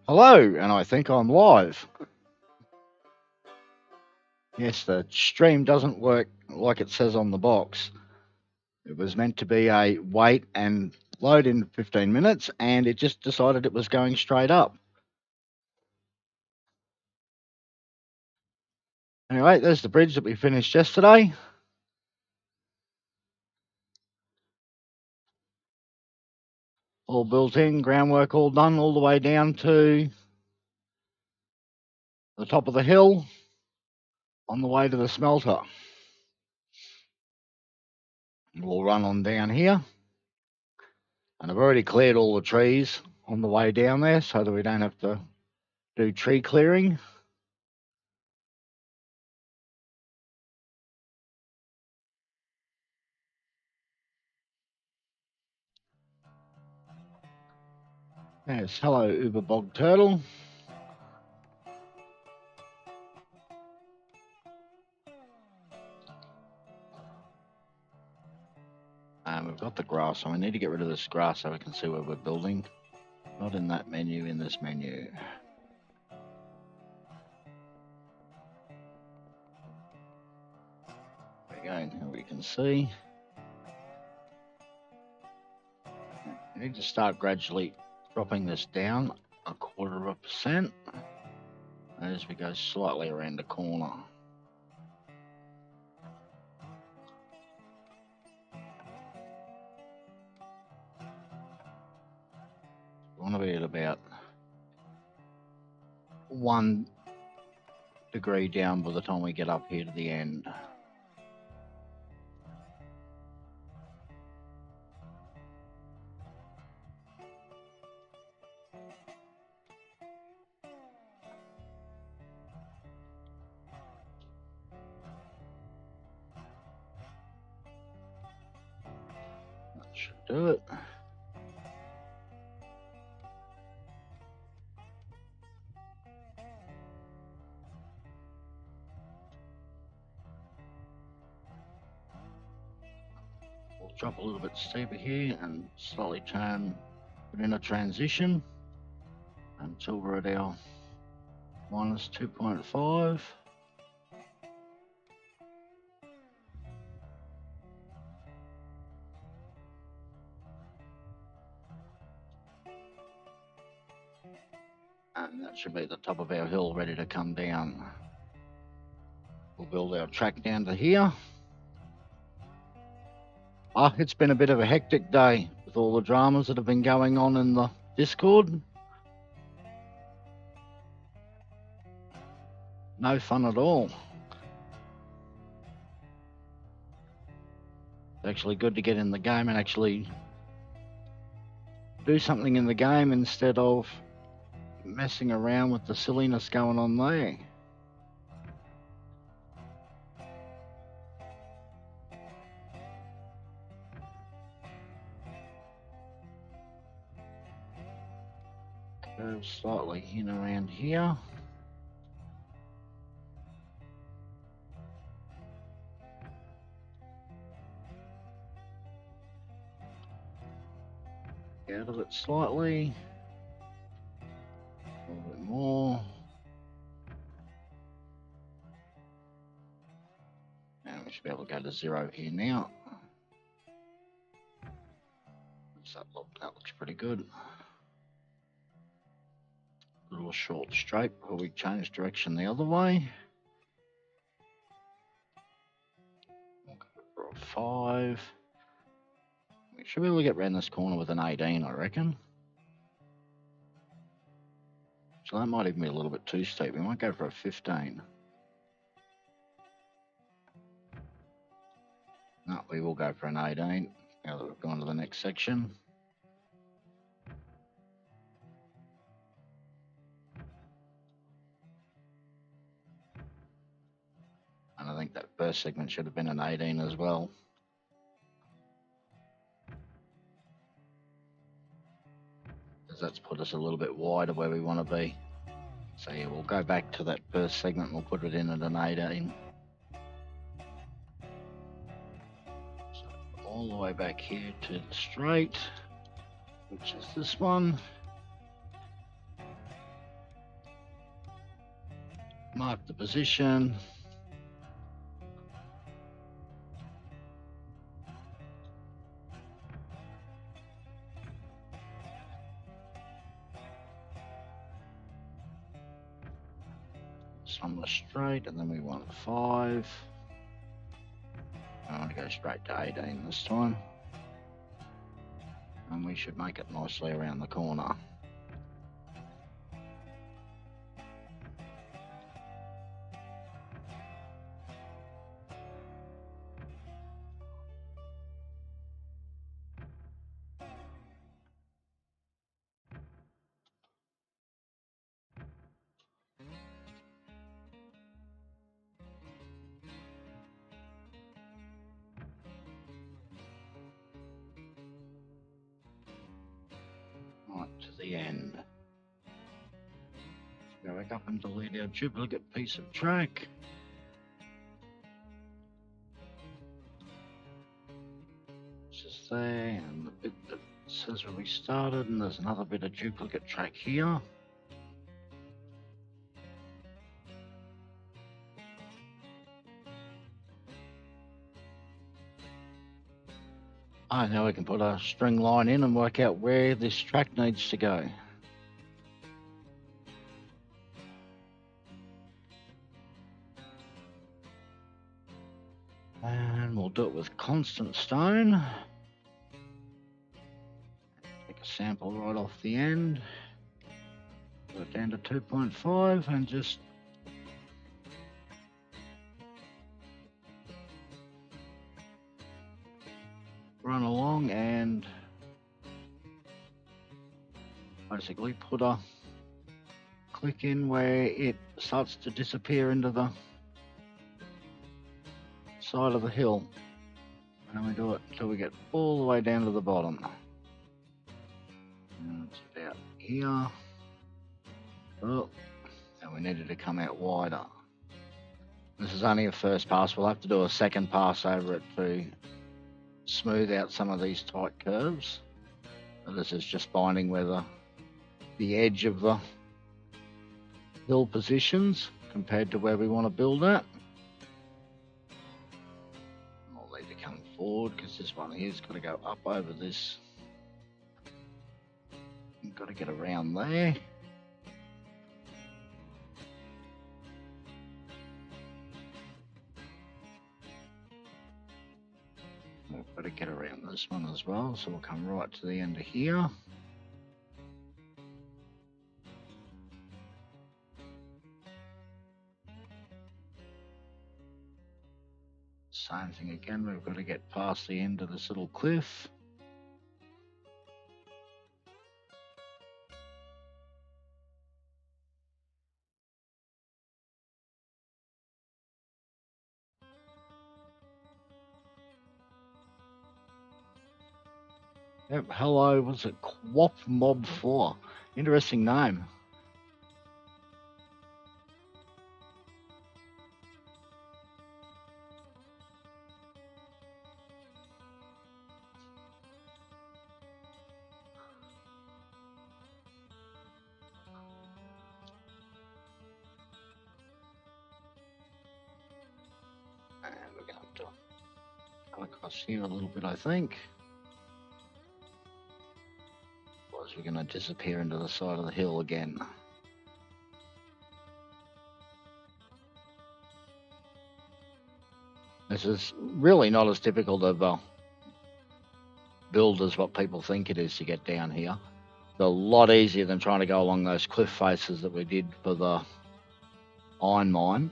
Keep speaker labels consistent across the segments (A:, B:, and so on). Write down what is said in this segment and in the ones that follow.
A: Hello, and I think I'm live. Yes, the stream doesn't work like it says on the box. It was meant to be a wait and load in 15 minutes, and it just decided it was going straight up. Anyway, there's the bridge that we finished yesterday. All built in, groundwork all done, all the way down to the top of the hill on the way to the smelter. We'll run on down here. And I've already cleared all the trees on the way down there so that we don't have to do tree clearing. Yes, hello Uber Bog Turtle. We've got the grass, so we need to get rid of this grass so we can see where we're building. Not in that menu, in this menu. Again, here we can see. We need to start gradually dropping this down 0.25% as we go slightly around the corner. We want to be at about 1 degree down by the time we get up here to the end. That should do it. We'll drop a little bit steeper here and slowly turn it in a transition until we're at our minus 2.5. And that should be the top of our hill ready to come down. We'll build our track down to here. It's been a bit of a hectic day with all the dramas that have been going on in the Discord. No fun at all. It's actually good to get in the game and actually do something in the game instead of messing around with the silliness going on there. Go slightly in around here. Out of it slightly. A little bit more. And we should be able to go to 0 here now. Does that look? That looks pretty good. A little short straight before we change direction the other way. We'll go for a 5. We should be able to get around this corner with an 18, I reckon. So that might even be a little bit too steep. We might go for a 15. No, we will go for an 18 now that we've gone to the next section. And I think that first segment should have been an 18 as well. Because that's put us a little bit wider where we want to be. So yeah, we'll go back to that first segment and we'll put it in at an 18. So all the way back here to the straight, which is this one. Mark the position. Some are straight, and then we want 5. I want to go straight to 18 this time. And we should make it nicely around the corner. Right to the end. Go back up and delete our duplicate piece of track. Just there, and the bit that says where we started, and there's another bit of duplicate track here. Oh, now we can put a string line in and work out where this track needs to go. And we'll do it with constant stone. Take a sample right off the end. Put it down to 2.5 and just run along and basically put a click in where it starts to disappear into the side of the hill. And we do it until we get all the way down to the bottom. And it's about here. Oh, and we needed to come out wider. This is only a first pass. We'll have to do a second pass over it to smooth out some of these tight curves. So this is just finding where the edge of the hill positions compared to where we want to build at. I'll need to come forward because this one here's got to go up over this. You've got to get around there. We've got to get around this one as well, so we'll come right to the end of here. Same thing again, we've got to get past the end of this little cliff. Yep, hello, what's it? Quap Mob 4. Interesting name. And we're going to have to come across here a little bit, I think. Otherwise, we're going to disappear into the side of the hill again. This is really not as difficult of a build as what people think it is to get down here. It's a lot easier than trying to go along those cliff faces that we did for the iron mine.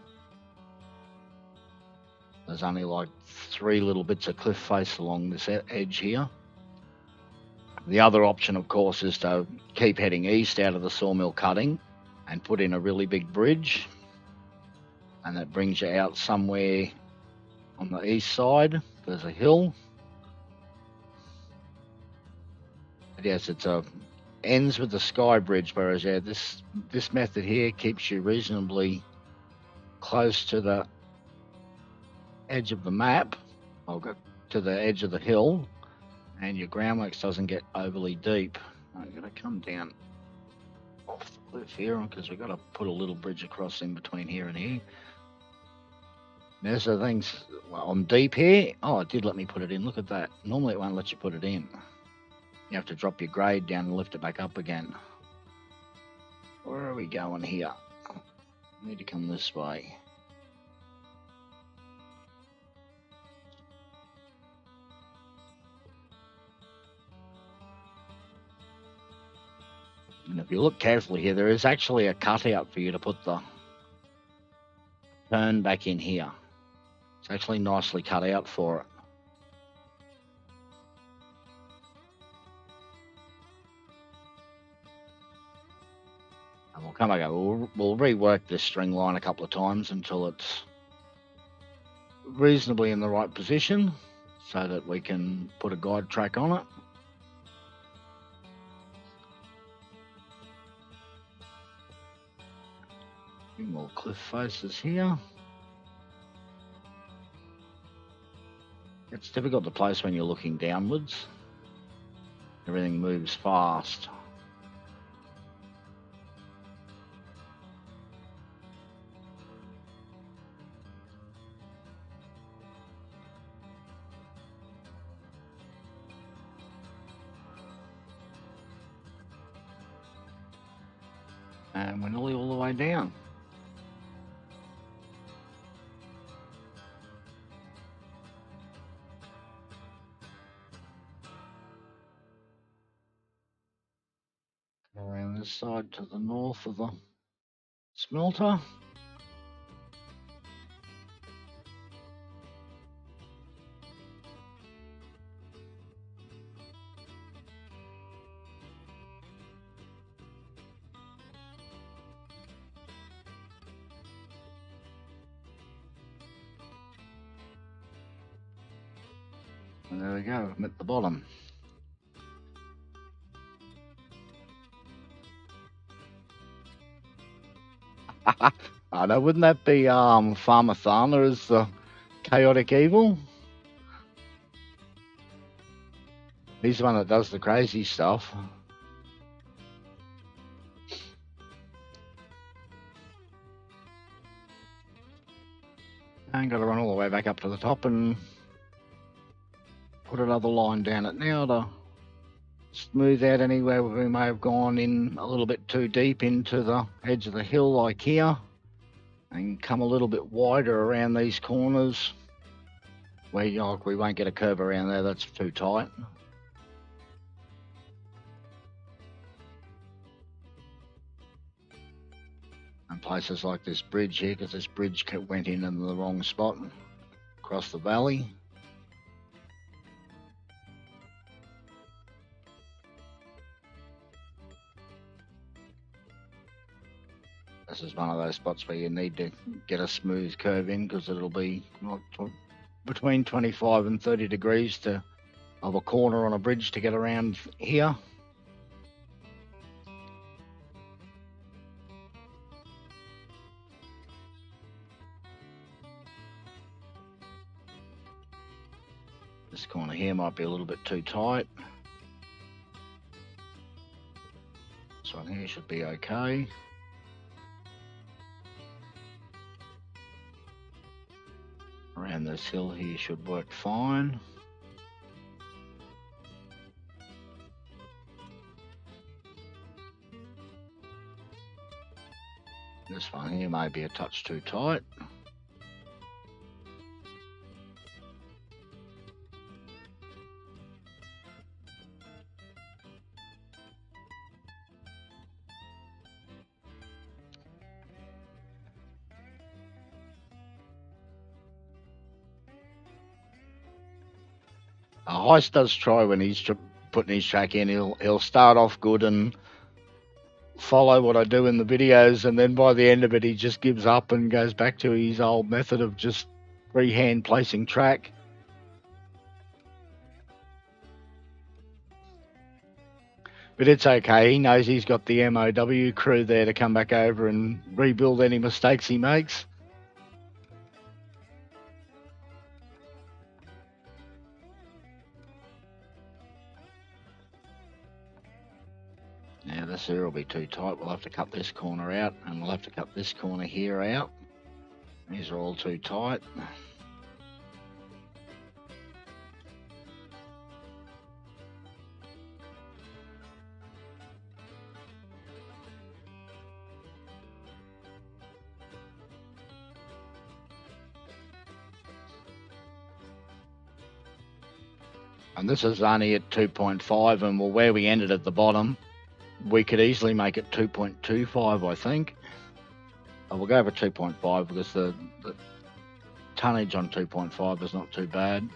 A: There's only like 3 little bits of cliff face along this edge here. The other option, of course, is to keep heading east out of the sawmill cutting and put in a really big bridge. And that brings you out somewhere on the east side. There's a hill. But yes, it's ends with the sky bridge, whereas yeah, this method here keeps you reasonably close to the edge of the map. I'll go to the edge of the hill, and your groundworks doesn't get overly deep. I'm going to come down off the cliff here because we've got to put a little bridge across in between here and here. There's the things. Well, I'm deep here. Oh, it did let me put it in. Look at that. Normally it won't let you put it in. You have to drop your grade down and lift it back up again. Where are we going here? I need to come this way. And if you look carefully here, there is actually a cutout for you to put the turn back in here. It's actually nicely cut out for it. And we'll come back over. We'll rework this string line a couple of times until it's reasonably in the right position so that we can put a guide track on it. A few more cliff faces here. It's difficult to place when you're looking downwards. Everything moves fast. And we're nearly all the way down. Around this side to the north of the smelter. And there we go, I'm at the bottom. I know, wouldn't that be Farmer Thana as the chaotic evil? He's the one that does the crazy stuff. And got to run all the way back up to the top and put another line down it now to smooth out anywhere we may have gone in a little bit too deep into the edge of the hill like here, and come a little bit wider around these corners where we won't get a curve around there, that's too tight. And places like this bridge here, because this bridge went in the wrong spot across the valley. This is one of those spots where you need to get a smooth curve in because it'll be between 25 and 30 degrees to have a corner on a bridge to get around here. This corner here might be a little bit too tight. This one here should be okay. Around this hill here should work fine. This one here may be a touch too tight. Heist does try when he's putting his track in. He'll start off good and follow what I do in the videos, and then by the end of it, he just gives up and goes back to his old method of just freehand placing track. But it's okay. He knows he's got the MOW crew there to come back over and rebuild any mistakes he makes. Yeah, this here will be too tight. We'll have to cut this corner out, and we'll have to cut this corner here out. These are all too tight. And this is only at 2.5, and well, where we ended at the bottom, we could easily make it 2.25, I think. We'll go over 2.5 because the tonnage on 2.5 is not too bad.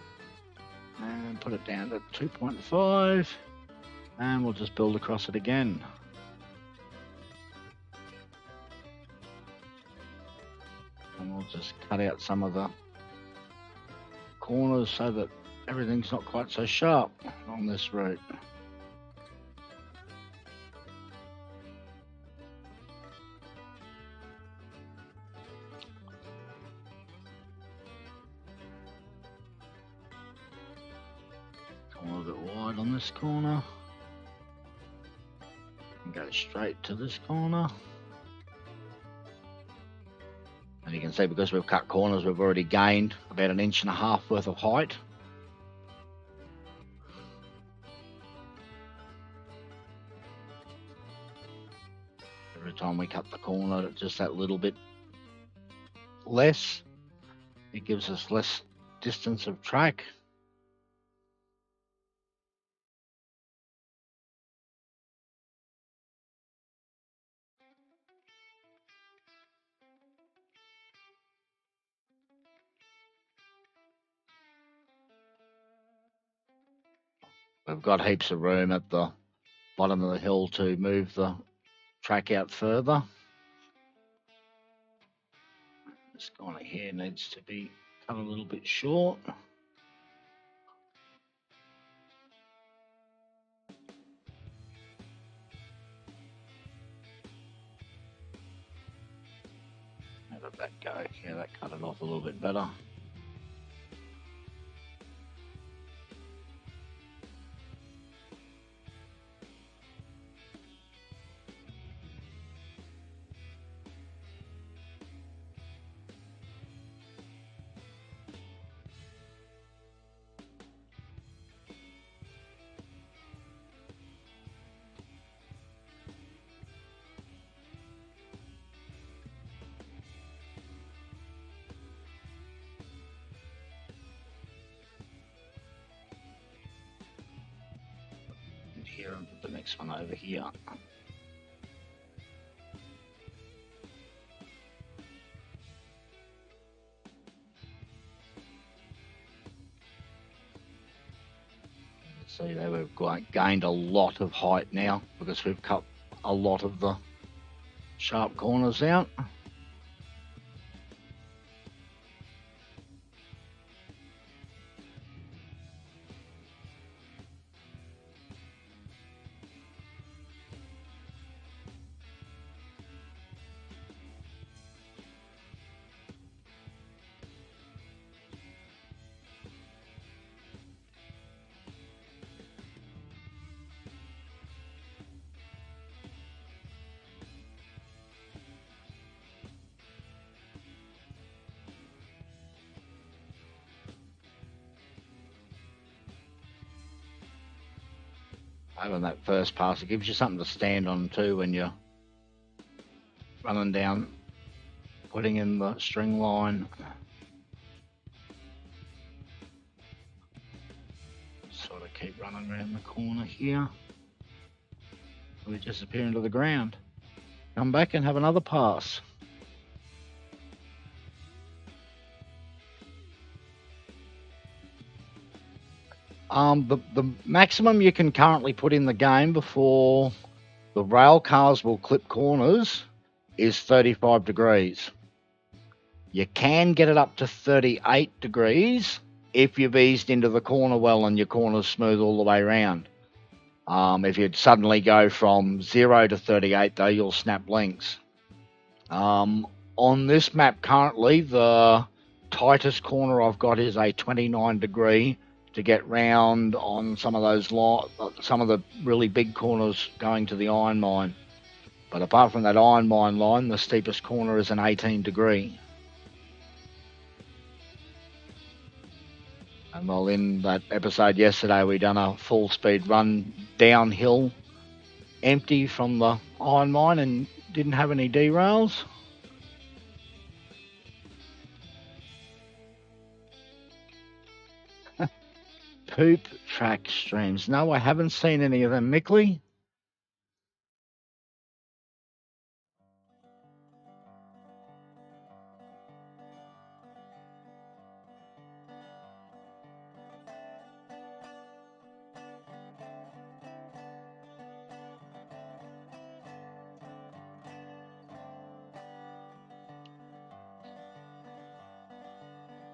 A: And put it down to 2.5, and we'll just build across it again. And we'll just cut out some of the corners so that everything's not quite so sharp on this route. Come a little bit wide on this corner. And go straight to this corner. And you can see because we've cut corners, we've already gained about 1.5 inches worth of height. Every time we cut the corner just that little bit less, it gives us less distance of track. We've got heaps of room at the bottom of the hill to move the track out further. This corner here needs to be cut a little bit short. How did that go? Yeah, that cut it off a little bit better. Here and put the next one over here. See there, we've gained a lot of height now because we've cut a lot of the sharp corners out. Having that first pass, it gives you something to stand on too when you're running down, putting in the string line. Sort of keep running around the corner here. We disappear into the ground. Come back and have another pass. The maximum you can currently put in the game before the rail cars will clip corners is 35 degrees. You can get it up to 38 degrees if you've eased into the corner well and your corner's smooth all the way around. If you'd suddenly go from 0 to 38 though, you'll snap links. On this map currently, the tightest corner I've got is a 29 degree to get round on some of those some of the really big corners going to the iron mine. But apart from that iron mine line, the steepest corner is an 18-degree. And well, in that episode yesterday, we done a full speed run downhill, empty from the iron mine, and didn't have any derails. Poop track streams. No, I haven't seen any of them, Mickley.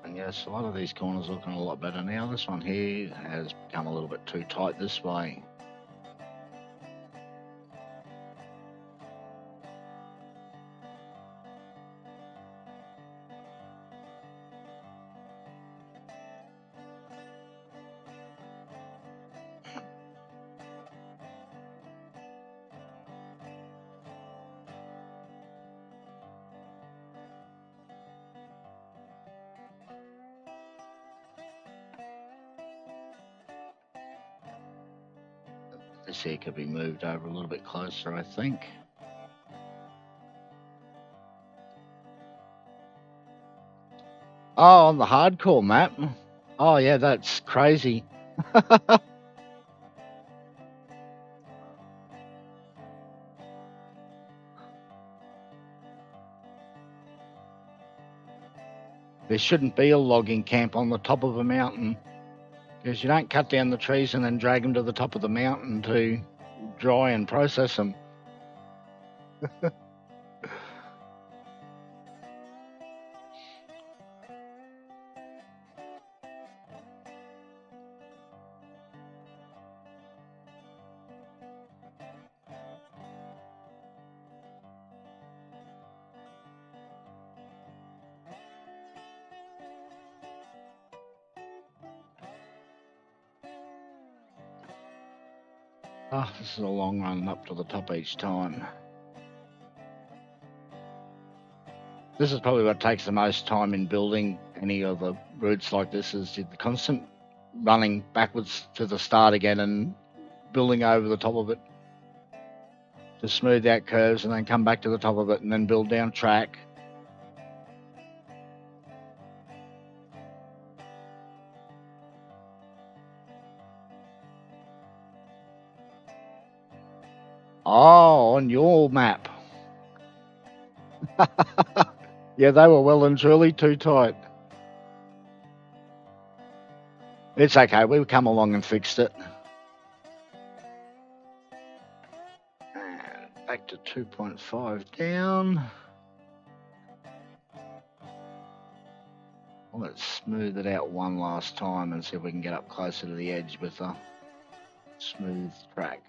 A: And yes, a lot of these corners are looking a lot better now. This one here has become a little bit too tight this way. This here could be moved over a little bit closer, I think. Oh, on the hardcore map? Oh, yeah, that's crazy. There shouldn't be a logging camp on the top of a mountain, because you don't cut down the trees and then drag them to the top of the mountain to dry and process them. Oh, this is a long run up to the top each time. This is probably what takes the most time in building any of the routes like this, is the constant running backwards to the start again and building over the top of it to smooth out curves, and then come back to the top of it and then build down track. Oh, on your map. Yeah, they were well and truly too tight. It's okay, we've come along and fixed it. And back to 2.5 down. Well, let's smooth it out one last time and see if we can get up closer to the edge with a smooth track.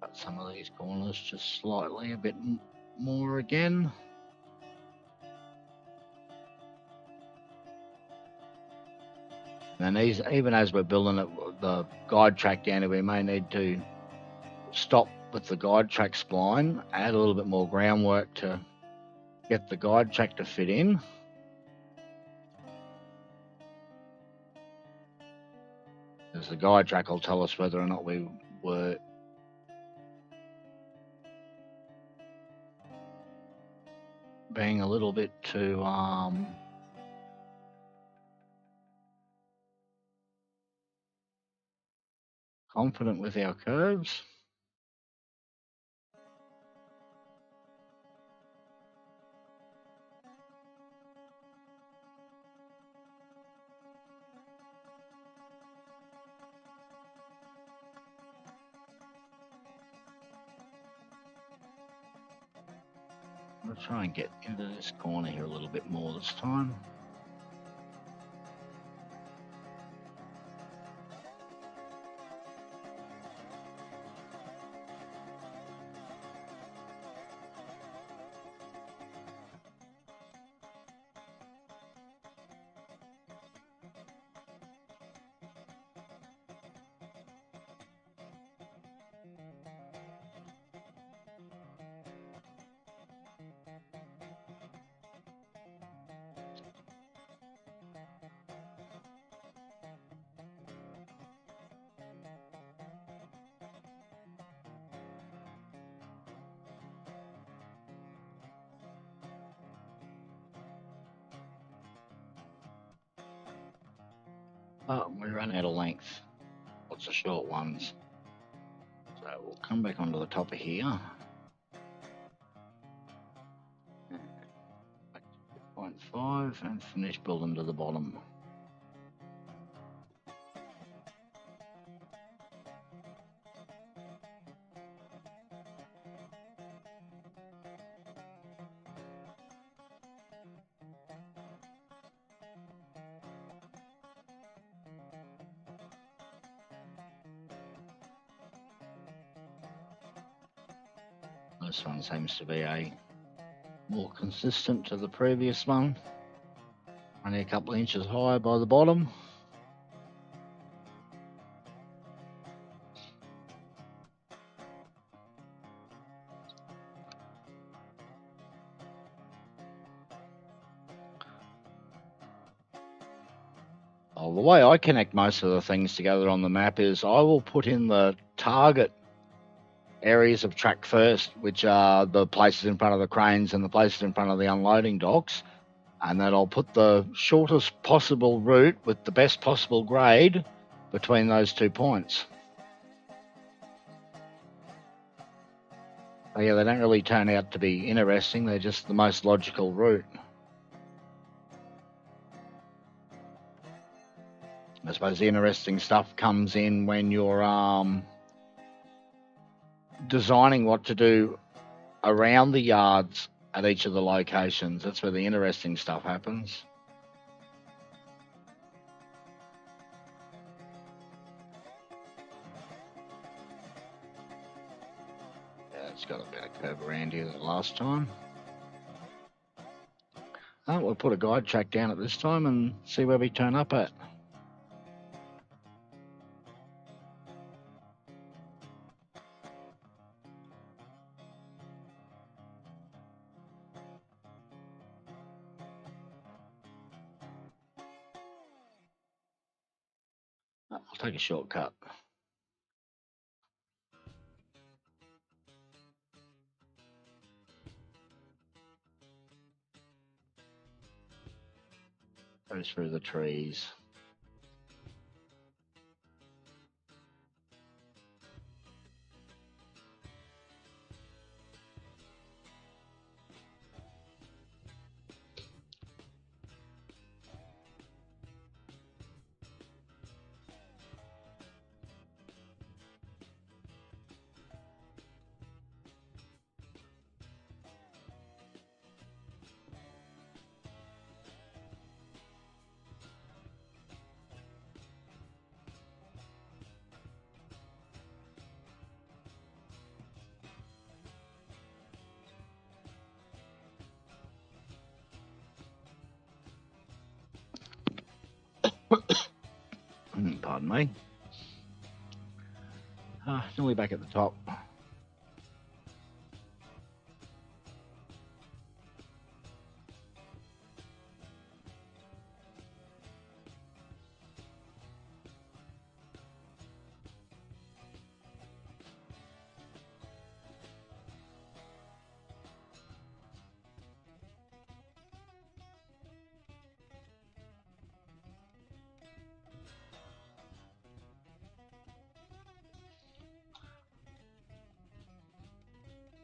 A: Cut some of these corners just slightly a bit more again. And these, even as we're building it, the guide track down here, we may need to stop with the guide track spline, add a little bit more groundwork to get the guide track to fit in. Because the guide track will tell us whether or not we were being a little bit too confident with our curves. I'll try and get into this corner here a little bit more this time. Oh, we ran out of length. What's the short ones? So we'll come back onto the top of here. 0.5 and finish building to the bottom. This one seems to be more consistent to the previous one. Only a couple of inches higher by the bottom. Oh, the way I connect most of the things together on the map is I will put in the target areas of track first, which are the places in front of the cranes and the places in front of the unloading docks, and then I'll put the shortest possible route with the best possible grade between those 2 points. So yeah, they don't really turn out to be interesting, they're just the most logical route. I suppose the interesting stuff comes in when you're designing what to do around the yards at each of the locations. That's where the interesting stuff happens. Yeah, it's got a better curve around here than last time. Oh, we'll put a guide track down at this time and see where we turn up at. I'll take a shortcut. Goes through the trees. Pardon me. Nearly back at the top.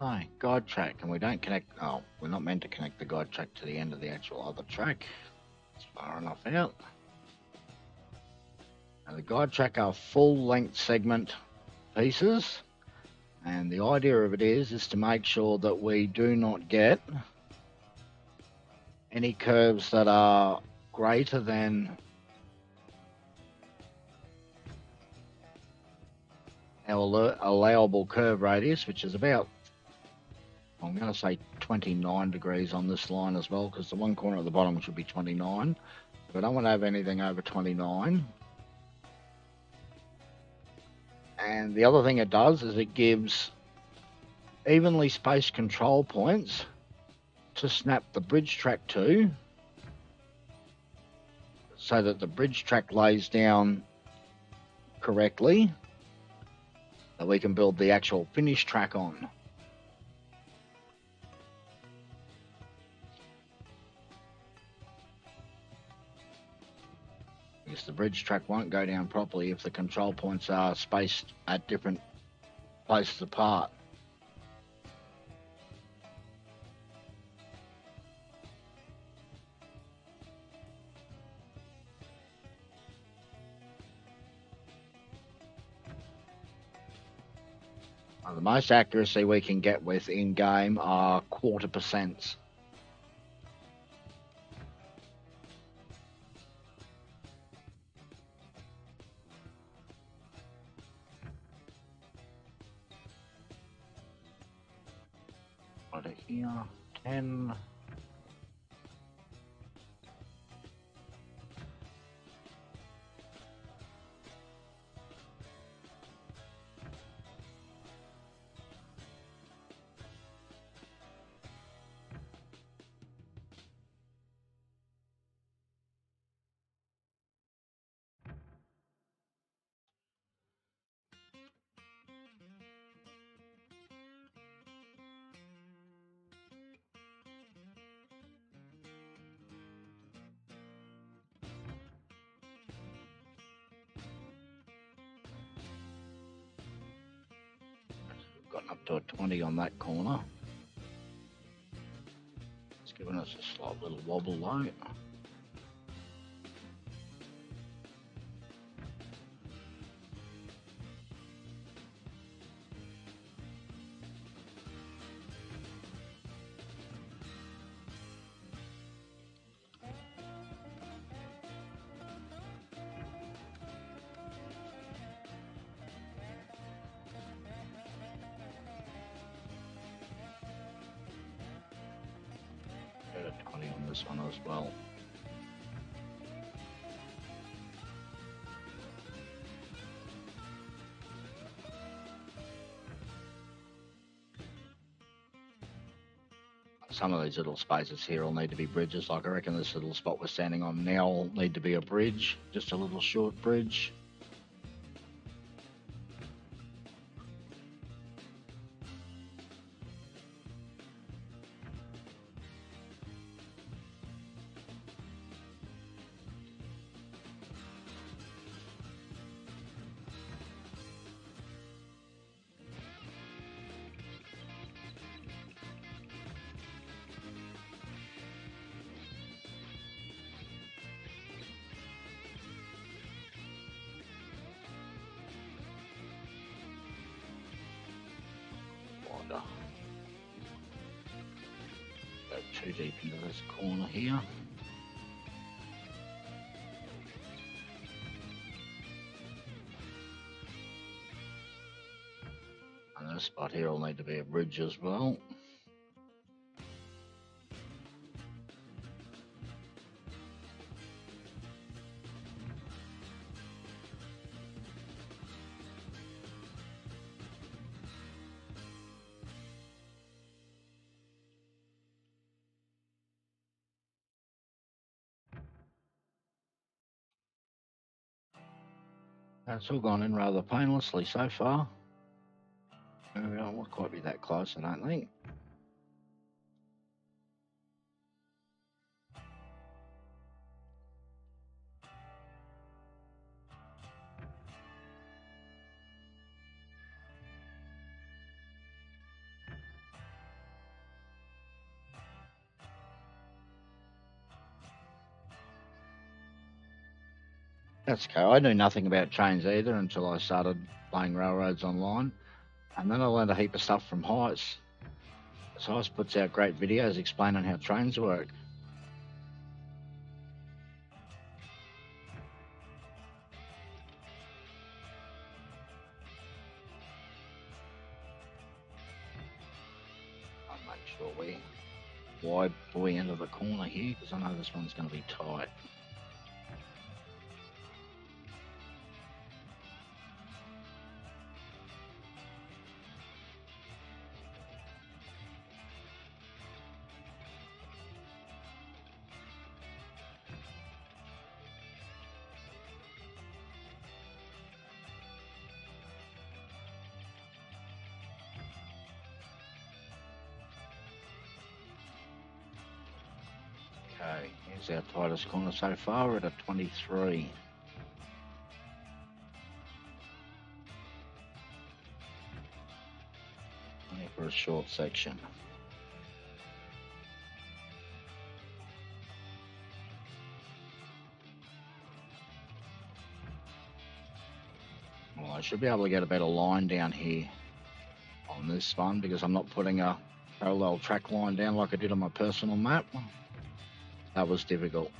A: No, guide track, and we don't connect. Oh, we're not meant to connect the guide track to the end of the actual other track. It's far enough out. Now, the guide track are full length segment pieces, and the idea of it is to make sure that we do not get any curves that are greater than our allowable curve radius, which is about, I'm going to say 29 degrees on this line as well, because the one corner at the bottom should be 29. But I don't want to have anything over 29. And the other thing it does is it gives evenly spaced control points to snap the bridge track to, so that the bridge track lays down correctly, that we can build the actual finished track on. Because the bridge track won't go down properly if the control points are spaced at different places apart. The most accuracy we can get with in-game are 0.25%. Right here, 10. Gotten up to a 20 on that corner. It's giving us a slight little wobble though. A 20 on this one as well. Some of these little spaces here will need to be bridges. Like I reckon this little spot we're standing on now will need to be a bridge, just a little short bridge. Go too deep into this corner here. And this spot here will need to be a bridge as well. It's all gone in rather painlessly so far. We won't quite be that close, I don't think. That's okay. I knew nothing about trains either until I started playing railroads online. And then I learned a heap of stuff from Heist. So Heist puts out great videos explaining how trains work. I'll make sure we wide boy into the corner here because I know this one's going to be tight. Okay, here's our tightest corner so far. We're at a 23. Only for a short section. Well, I should be able to get a better line down here on this one because I'm not putting a parallel track line down like I did on my personal map. That was difficult.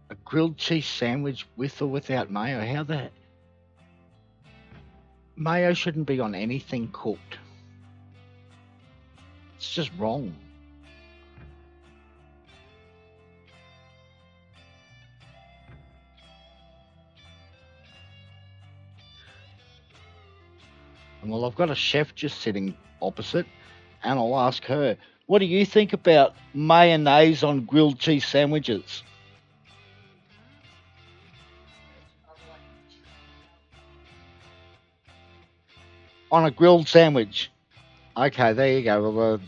A: A grilled cheese sandwich with or without mayo? How the... Mayo shouldn't be on anything cooked. It's just wrong. And well, I've got a chef just sitting opposite, and I'll ask her, what do you think about mayonnaise on grilled cheese sandwiches? On a grilled sandwich. Okay, there you go. Well,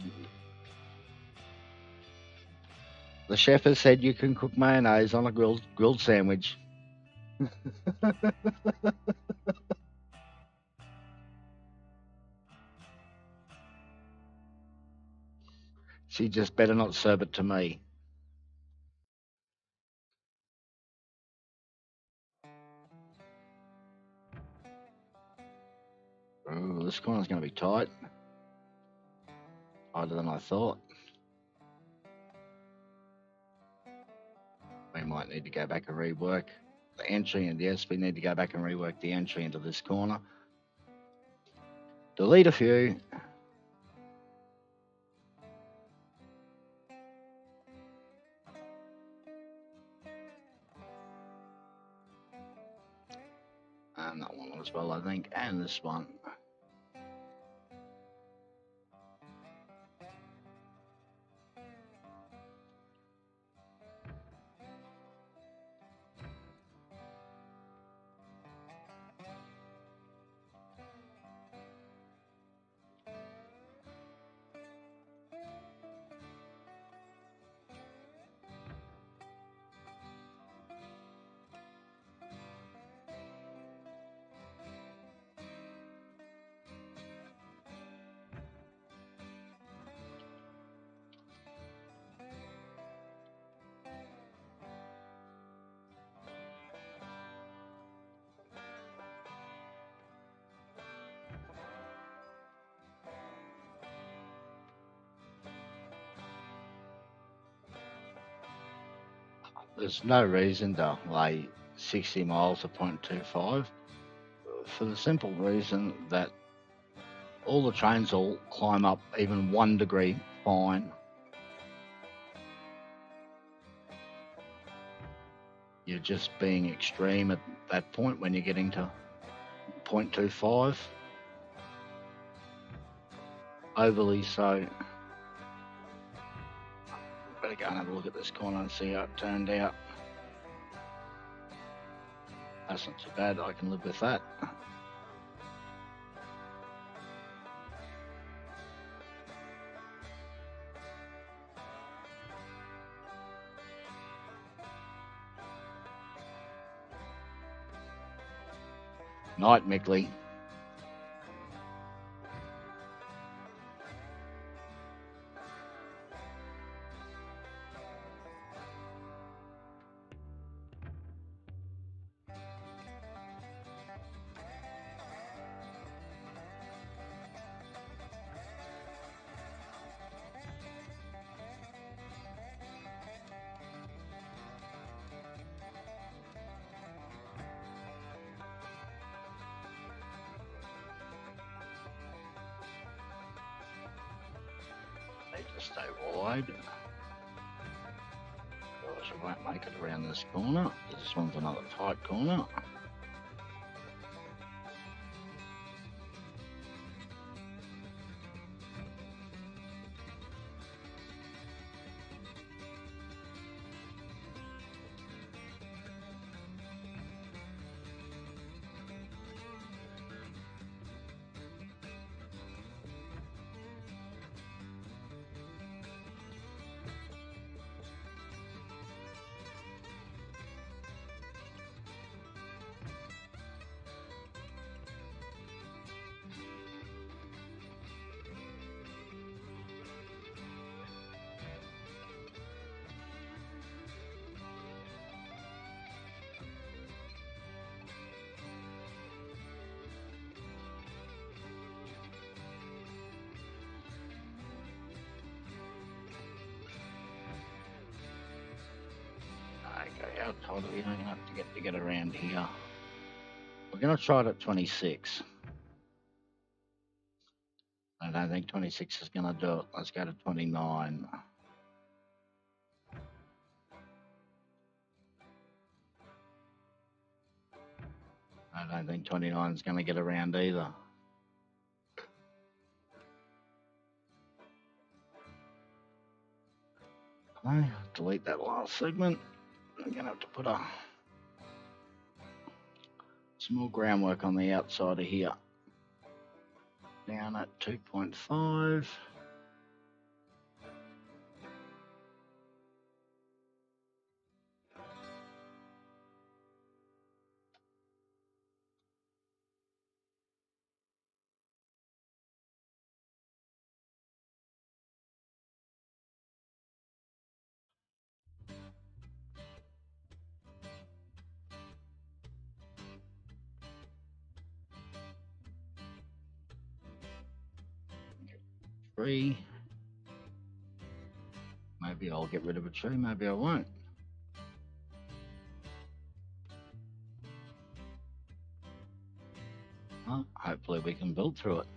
A: the chef has said you can cook mayonnaise on a grilled sandwich. She just better not serve it to me. Ooh, this corner's going to be tight. Tighter than I thought. We might need to go back and rework the entry, and yes, we need to go back and rework the entry into this corner. Delete a few. And that one as well, I think, and this one. There's no reason to lay 60 miles to 0.25 for the simple reason that all the trains will climb up even 1 degree fine. You're just being extreme at that point when you're getting to 0.25. Overly so. Better go and have a look at this corner and see how it turned out. That's not too bad, I can live with that. Night, Mickley. Need to stay wide. Otherwise we won't make it around this corner. This one's another tight corner. Okay, how tight are we going to have to get around here? We're going to try it at 26. I don't think 26 is going to do it. Let's go to 29. I don't think 29 is going to get around either. Okay, delete that last segment. I'm going to have to put some more groundwork on the outside of here. Down at 2.5. Tree. Maybe I'll get rid of a tree, maybe I won't. Well, hopefully we can build through it.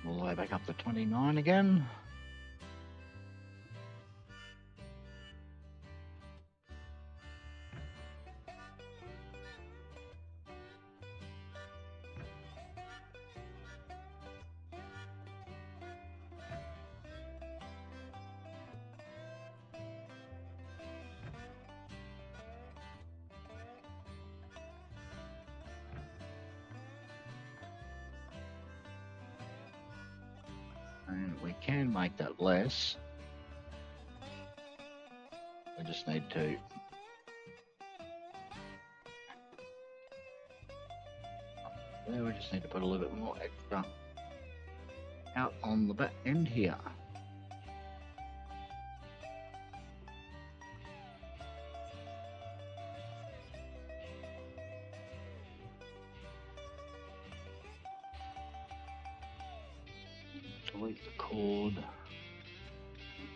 A: All the way back up to 29 again. And we can make that less. We just need to there, we just need to put a little bit more extra out on the back end here. Delete the cord,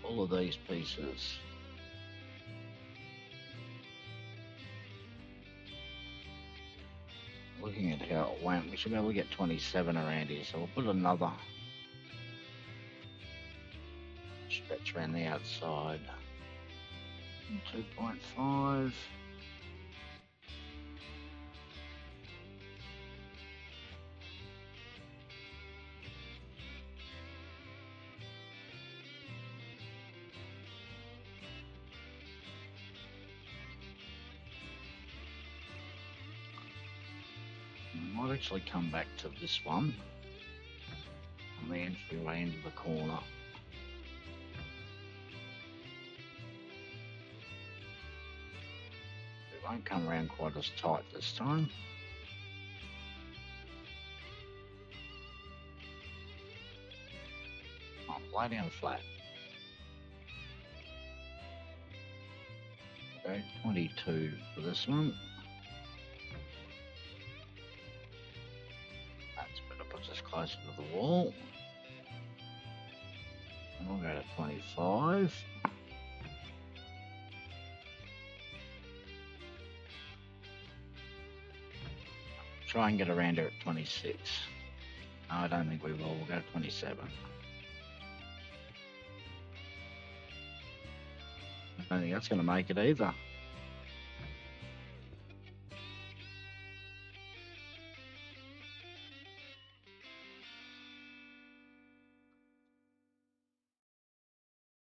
A: all of these pieces. Looking at how it went, we should be able to get 27 around here, so we'll put another stretch around the outside. 2.5. might actually come back to this one on the entryway into the corner. It won't come around quite as tight this time. I'll lay down flat. Okay, 22 for this one. That's better, puts us closer to the wall. And we'll go to 25. Try and get around here at 26. No, I don't think we will. We'll go to 27. I don't think that's going to make it either.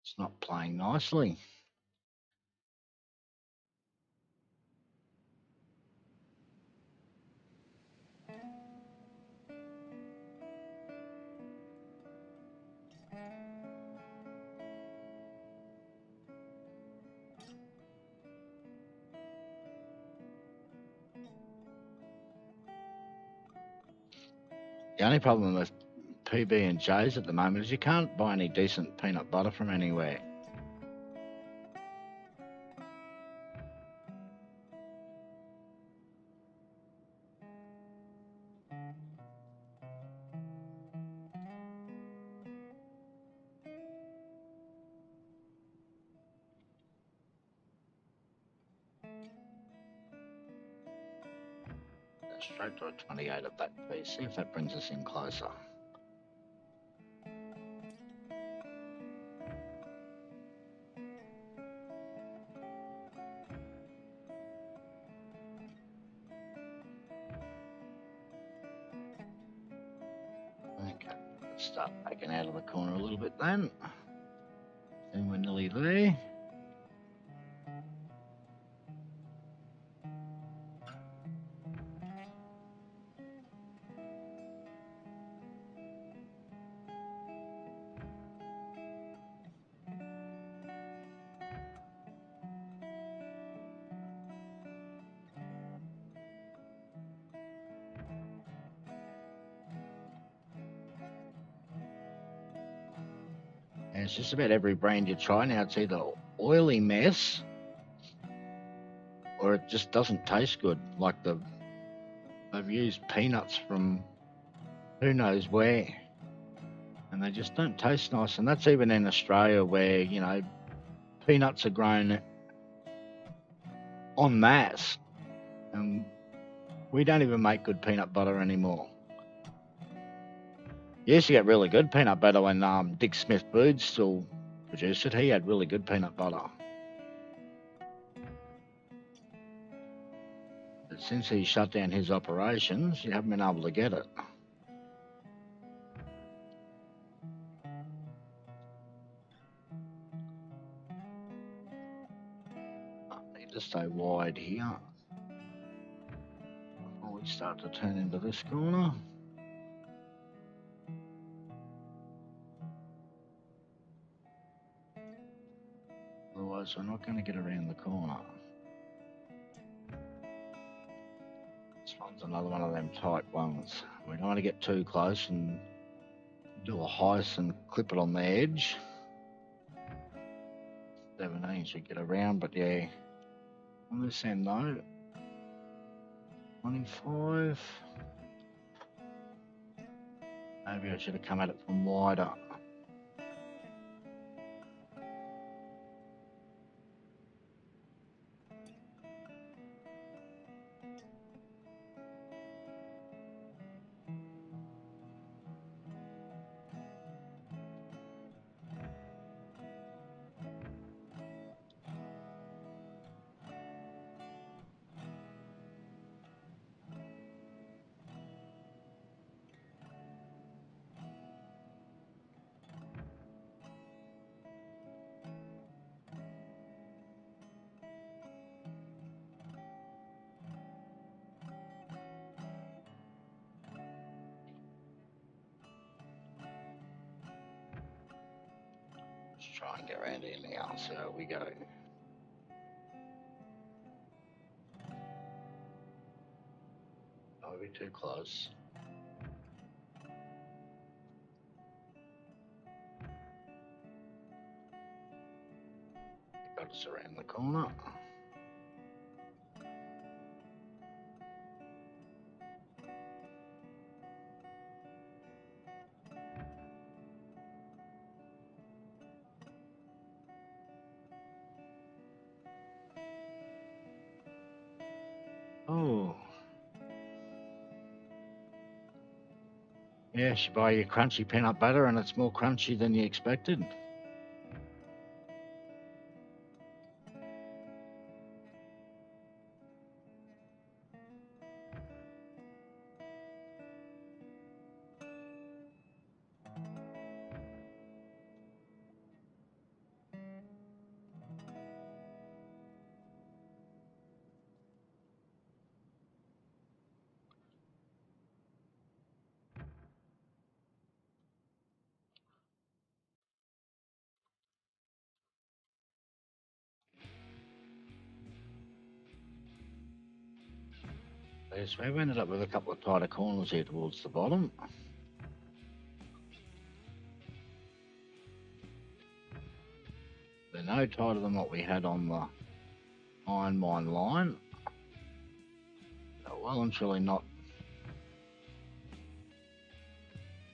A: It's not playing nicely. The only problem with PB&Js at the moment is you can't buy any decent peanut butter from anywhere. Straight to a 28 of that piece. See if that brings us in closer. Okay, let's start backing out of the corner a little bit then. And we're nearly there. And it's just about every brand you try now. It's either oily mess or it just doesn't taste good. Like they've used peanuts from who knows where, and they just don't taste nice. And that's even in Australia where, you know, peanuts are grown en masse, and we don't even make good peanut butter anymore. You used to get really good peanut butter when Dick Smith Booth still produced it. He had really good peanut butter. But since he shut down his operations, you haven't been able to get it. I need to stay wide here before we start to turn into this corner. Otherwise, we're not going to get around the corner. This one's another one of them tight ones. We don't want to get too close and do a heist and clip it on the edge. 17 should get around, but yeah. On this end though, 25. Maybe I should have come at it from wider. Try and get around here now. So we go. Don't be too close. Got us around the corner. Oh. Yes, you buy your crunchy peanut butter and it's more crunchy than you expected. Yes, we've ended up with a couple of tighter corners here towards the bottom. They're no tighter than what we had on the iron mine line. They're well and truly not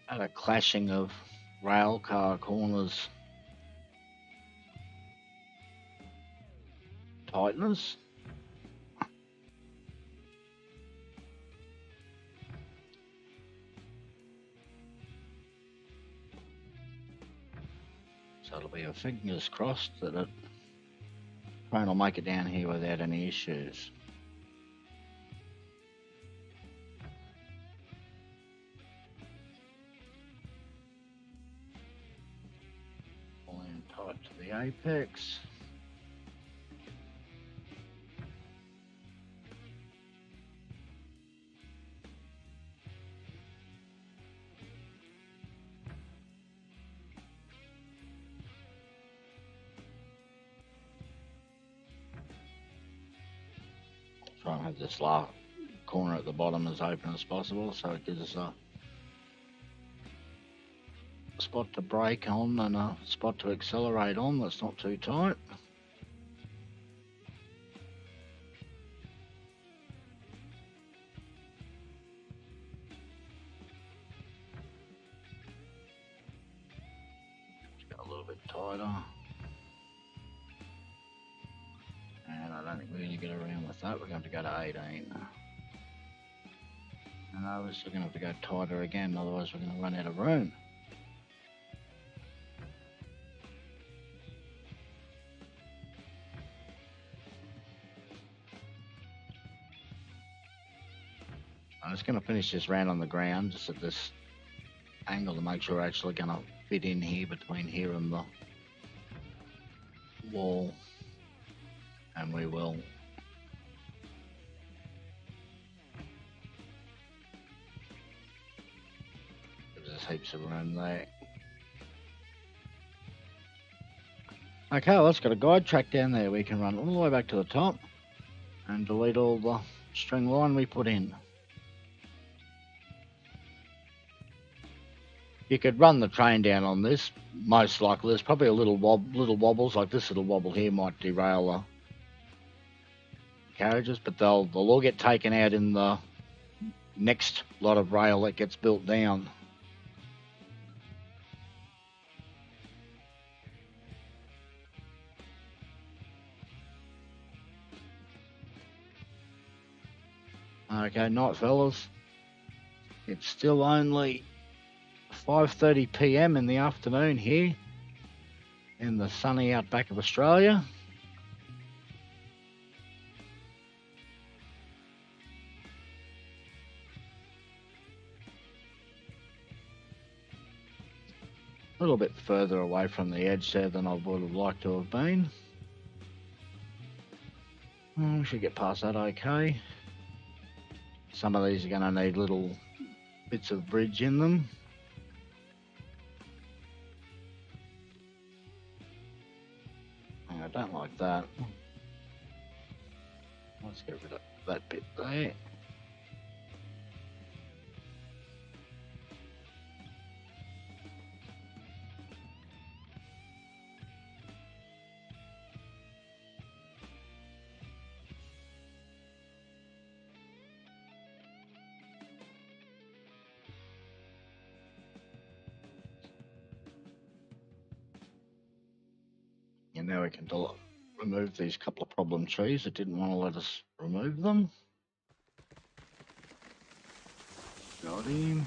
A: at a clashing of rail car corners tightness. So it'll be a fingers crossed that it train will make it down here without any issues. Pull in tight to the apex. Try and have this last corner at the bottom as open as possible so it gives us a spot to brake on and a spot to accelerate on that's not too tight. Just go a little bit tighter. And I don't think we're going to get around with that. We're going to go to 18. And we're still going to have to go tighter again, otherwise we're going to run out of room. I'm just going to finish this round on the ground, just at this angle to make sure we're actually going to fit in here between here and the wall. And we will. Gives us heaps of room there. Okay, well, let's got a guide track down there. We can run all the way back to the top and delete all the string line we put in. You could run the train down on this, most likely. There's probably a little wobbles, like this little wobble here might derail the carriages, but they'll all get taken out in the next lot of rail that gets built down. Okay, night fellas. It's still only 5:30 PM in the afternoon here in the sunny outback of Australia. A little bit further away from the edge there than I would have liked to have been. We should get past that okay. Some of these are going to need little bits of bridge in them. I don't like that. Let's get rid of that bit there. And now we can remove these couple of problem trees that didn't want to let us remove them. Got him.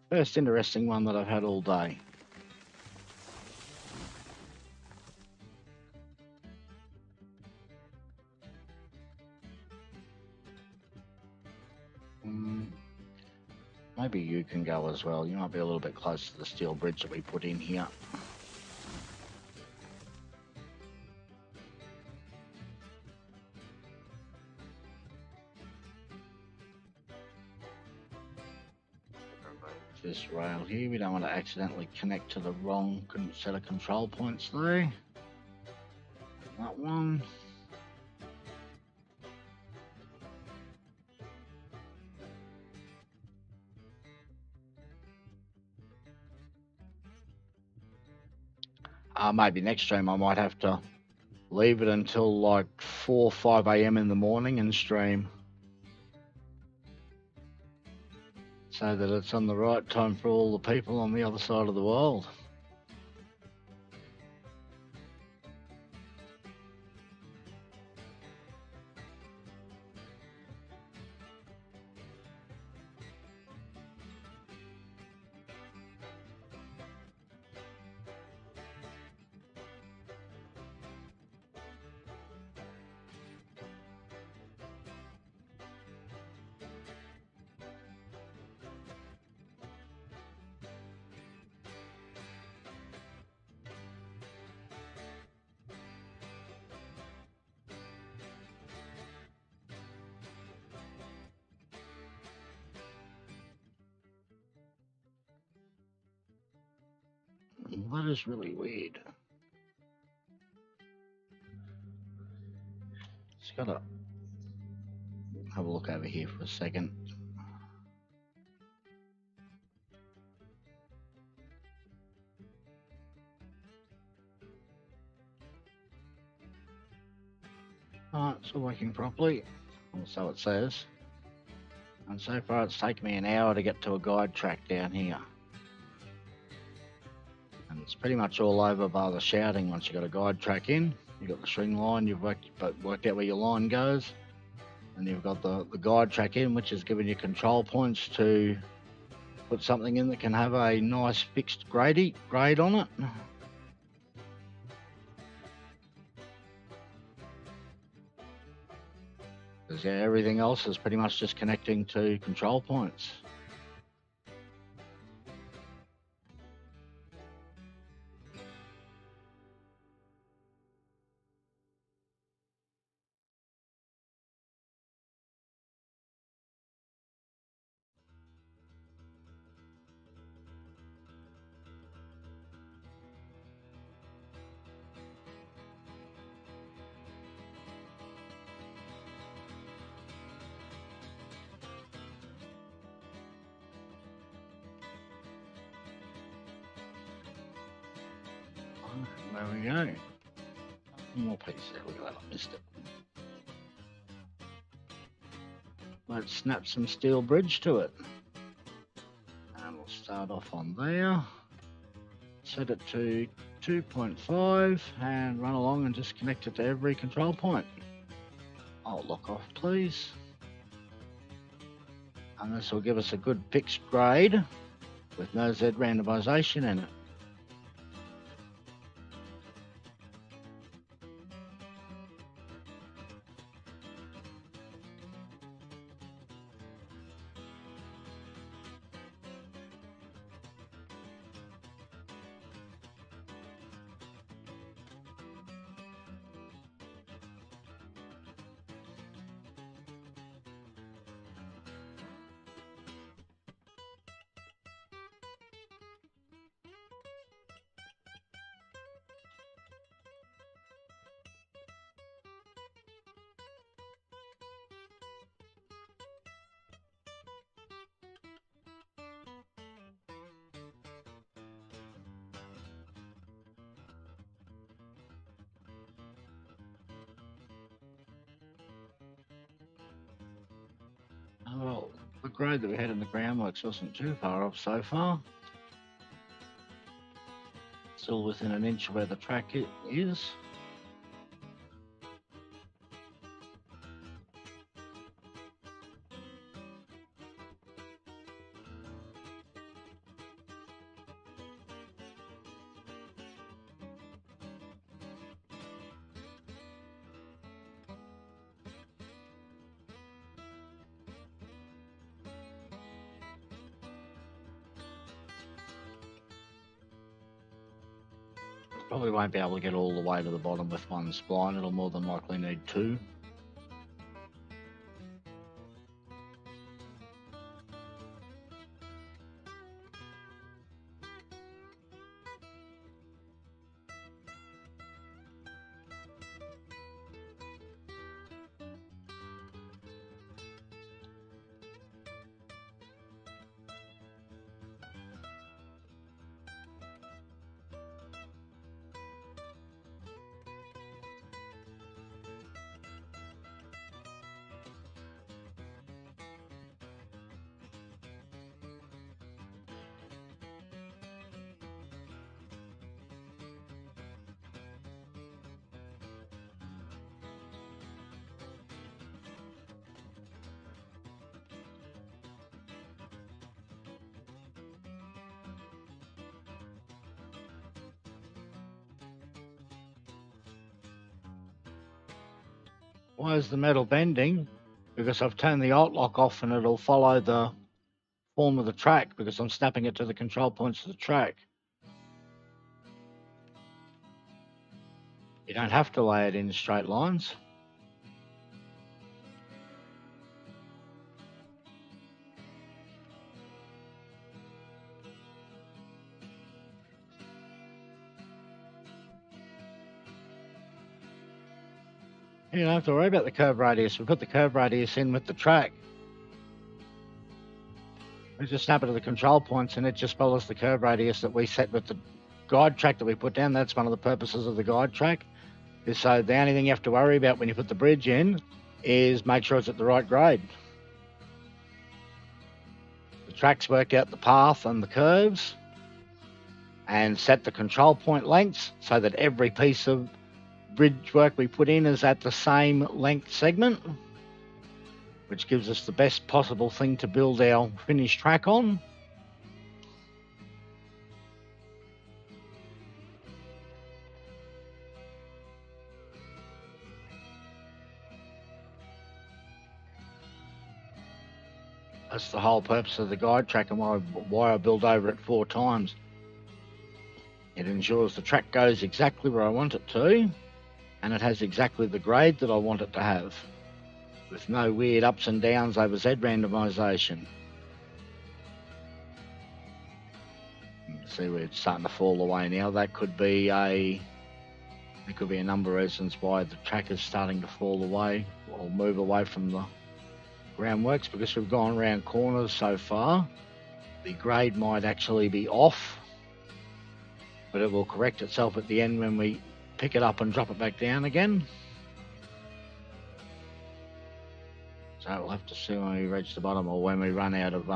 A: First interesting one that I've had all day. Maybe you can go as well. You might be a little bit close to the steel bridge that we put in here. This rail here, we don't want to accidentally connect to the wrong set of control points there. That one. Maybe next stream I might have to leave it until like 4 or 5 a.m. in the morning and stream, so that it's on the right time for all the people on the other side of the world. That is really weird. Just gotta have a look over here for a second. It's all working properly, or so it says. And so far it's taken me an hour to get to a guide track down here. And it's pretty much all over by the shouting once you've got a guide track in. You've got the string line, you've worked out where your line goes. And you've got the guide track in, which is giving you control points to put something in that can have a nice fixed grade on it. Because yeah, everything else is pretty much just connecting to control points. There we go. One more piece there. Look at that, I missed it. Let's snap some steel bridge to it. And we'll start off on there. Set it to 2.5 and run along and just connect it to every control point. I'll lock off, please. And this will give us a good fixed grade with no Z randomization in it. Well, the grade that we had in the groundworks wasn't too far off so far. Still within an inch of where the track is. Probably won't be able to get all the way to the bottom with one spline. It'll more than likely need two. Why is the metal bending? Because I've turned the alt lock off and it'll follow the form of the track because I'm snapping it to the control points of the track. You don't have to lay it in straight lines. You don't have to worry about the curve radius. We put the curve radius in with the track. We just snap it to the control points and it just follows the curve radius that we set with the guide track that we put down. That's one of the purposes of the guide track. Is so the only thing you have to worry about when you put the bridge in is make sure it's at the right grade. The tracks work out the path and the curves and set the control point lengths so that every piece of bridge work we put in is at the same length segment, which gives us the best possible thing to build our finished track on. That's the whole purpose of the guide track and why I build over it 4 times. It ensures the track goes exactly where I want it to, and it has exactly the grade that I want it to have, with no weird ups and downs over Z randomization. See, we're starting to fall away now. That could be a number of reasons why the track is starting to fall away or move away from the groundworks, because we've gone around corners so far. The grade might actually be off, but it will correct itself at the end when we pick it up and drop it back down again. So we'll have to see when we reach the bottom or when we run out of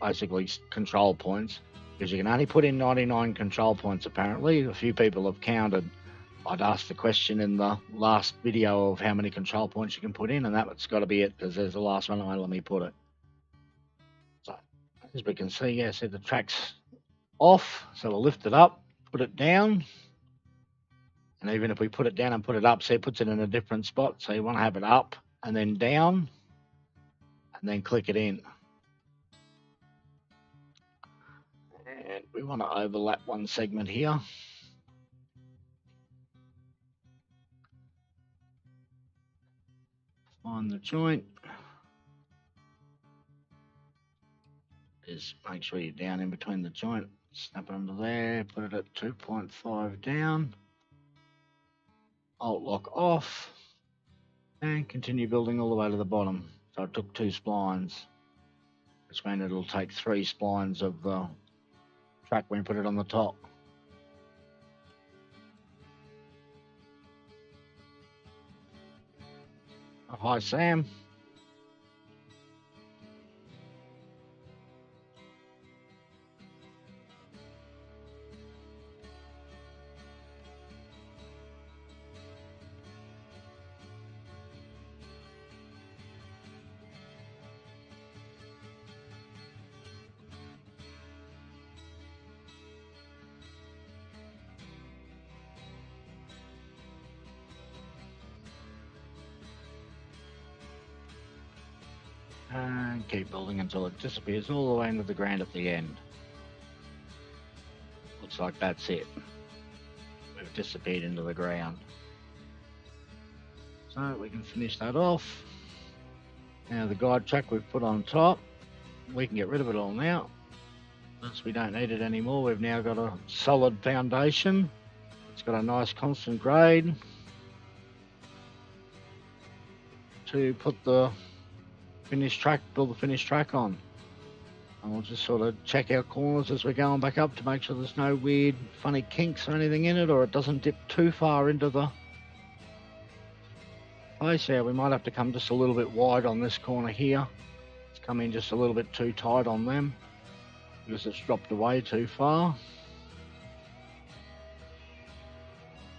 A: basically control points, because you can only put in 99 control points apparently. A few people have counted. I'd asked the question in the last video of how many control points you can put in, and that's got to be it, because there's the last one. Let me put it. So as we can see, yeah, see the track's off, so we'll lift it up, put it down, and even if we put it down and put it up, see, it puts it in a different spot. So you want to have it up and then down and then click it in, and we want to overlap one segment here. Find the joint, is make sure you're down in between the joint, snap it under there, put it at 2.5 down, alt lock off, and continue building all the way to the bottom. So it took 2 splines, which means it'll take 3 splines of the track when you put it on the top. Oh, hi, Sam. And keep building until it disappears all the way into the ground at the end. Looks like that's it. We've disappeared into the ground. So we can finish that off. Now the guide track we've put on top, we can get rid of it all now. Since we don't need it anymore, we've now got a solid foundation. It's got a nice constant grade to put the finished track, build the finished track on. And we'll just sort of check our corners as we're going back up to make sure there's no weird funny kinks or anything in it, or it doesn't dip too far into the place. Yeah, we might have to come just a little bit wide on this corner here. It's come in just a little bit too tight on them because it's dropped away too far.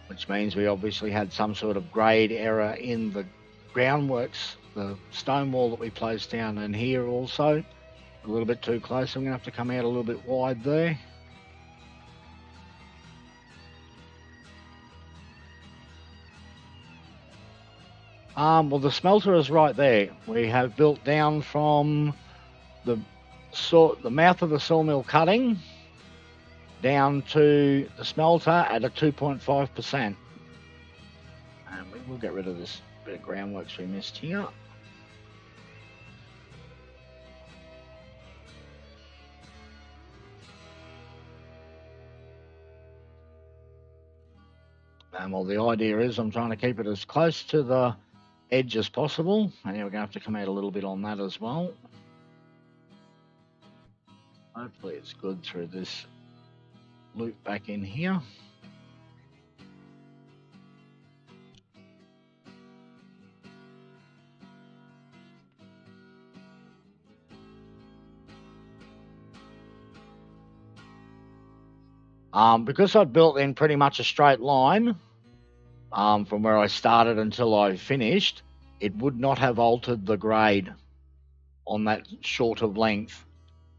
A: Which means we obviously had some sort of grade error in the groundworks, the stone wall that we placed down in here also. A little bit too close. I'm going to have to come out a little bit wide there. Well, the smelter is right there. We have built down from the mouth of the sawmill cutting down to the smelter at a 2.5%. And we will get rid of this bit of groundworks we missed here. Well, the idea is I'm trying to keep it as close to the edge as possible. And yeah, we're going to have to come out a little bit on that as well. Hopefully it's good through this loop back in here. Because I've built in pretty much a straight line from where I started until I finished, it would not have altered the grade on that short of length.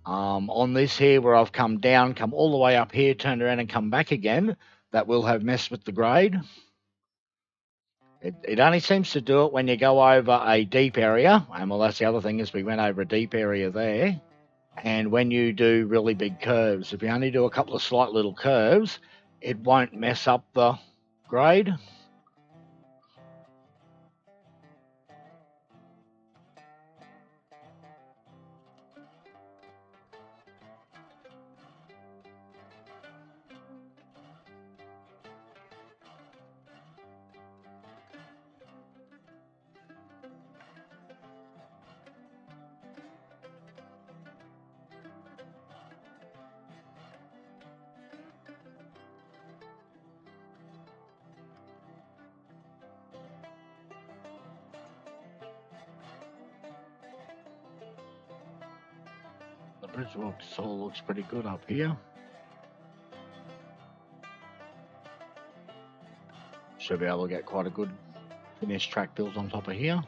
A: On this here where I've come down, come all the way up here, turned around and come back again, that will have messed with the grade. It only seems to do it when you go over a deep area, and well, that's the other thing is we went over a deep area there. And when you do really big curves, if you only do a couple of slight little curves, it won't mess up the grade. The bridge all looks pretty good up here. Should be able to get quite a good finished track built on top of here.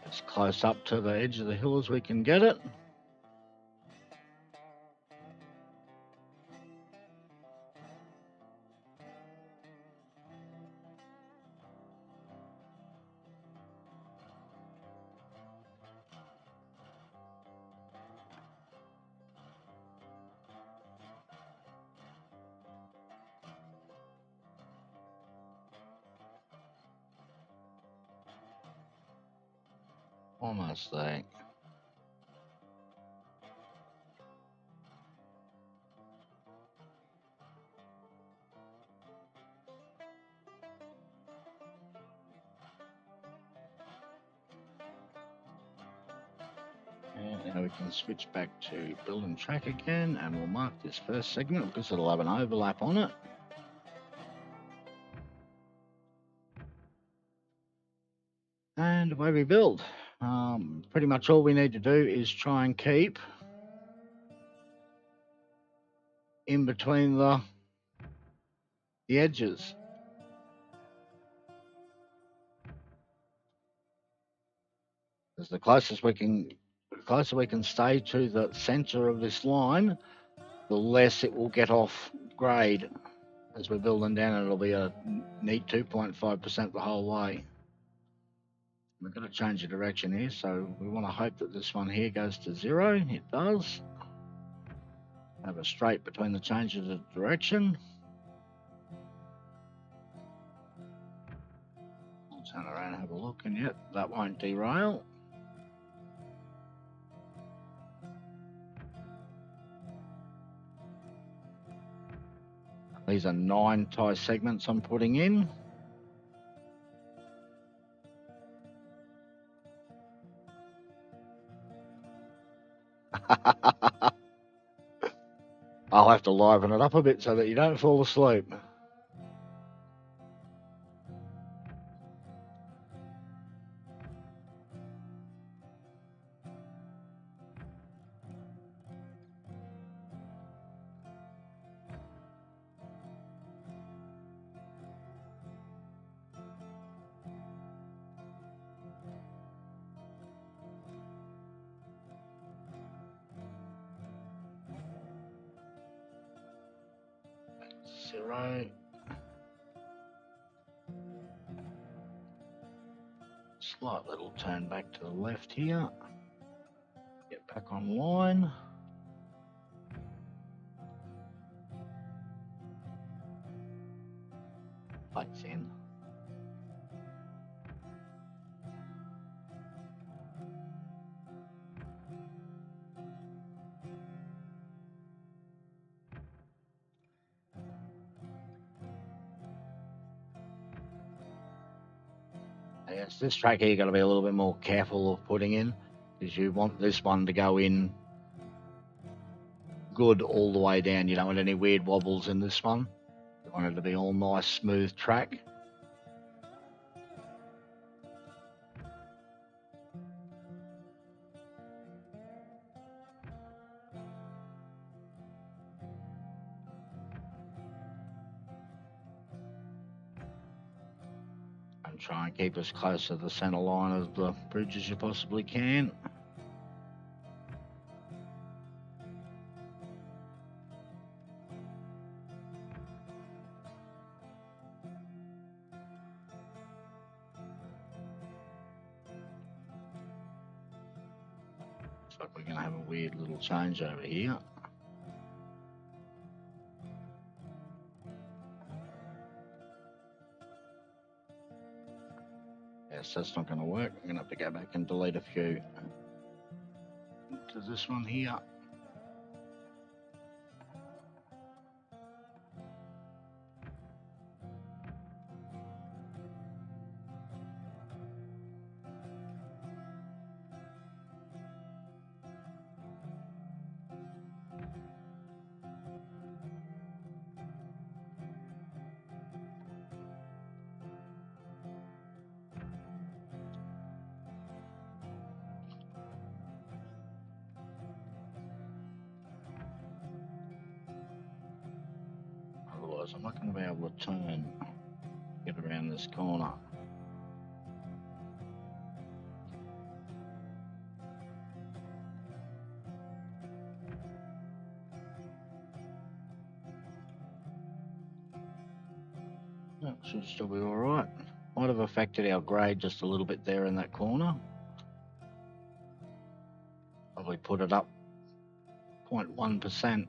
A: As close up to the edge of the hill as we can get it. Almost there. And now we can switch back to building track again, and we'll mark this first segment because it'll have an overlap on it. And away we build. Pretty much all we need to do is try and keep in between the edges. Because the closer we can stay to the center of this line, the less it will get off grade. As we're building down, it'll be a neat 2.5% the whole way. We're going to change the direction here, so we want to hope that this one here goes to 0. It does. Have a straight between the changes of direction. I'll turn around and have a look, and yep, that won't derail. These are 9 tie segments I'm putting in. I'll have to liven it up a bit so that you don't fall asleep. Zero. Slight little turn back to the left here. Get back online. Lights in. Yes, this track here you got to be a little bit more careful of putting in, because you want this one to go in good all the way down. You don't want any weird wobbles in this one. You want it to be all nice, smooth track. And try and keep as close to the center line of the bridge as you possibly can. Looks like we're going to have a weird little change over here. Yes, that's not going to work. I'm going to have to go back and delete a few. To this one here. Otherwise, I'm not going to be able to get around this corner. That should still be all right. Might have affected our grade just a little bit there in that corner. Probably put it up 0.1%.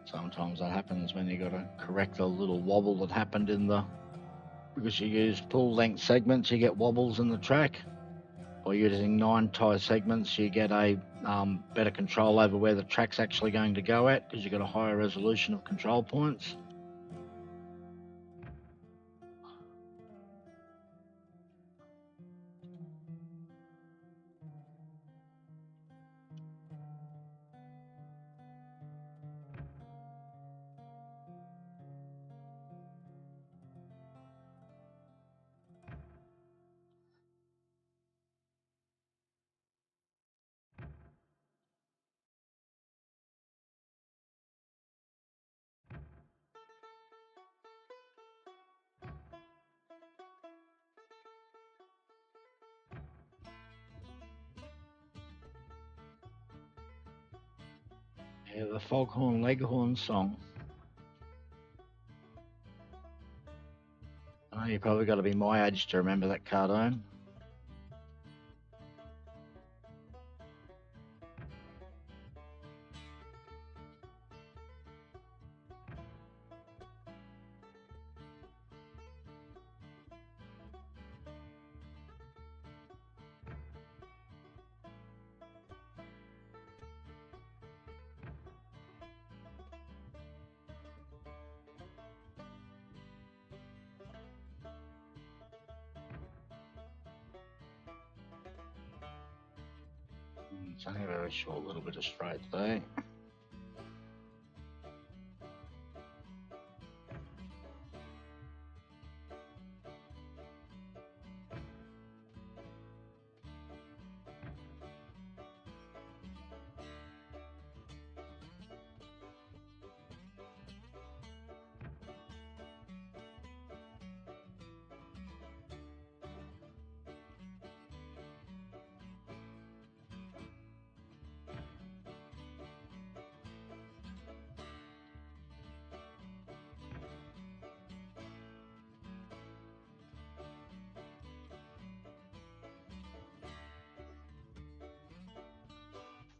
A: Sometimes that happens when you got to correct a little wobble that happened in the because you use full length segments, you get wobbles in the track. Or using 9 tie segments, you get a better control over where the track's actually going to go at, because you've got a higher resolution of control points. Yeah, the Foghorn Leghorn song. I know you probably got to be my age to remember that cartoon. It's only a very short little bit of straight there.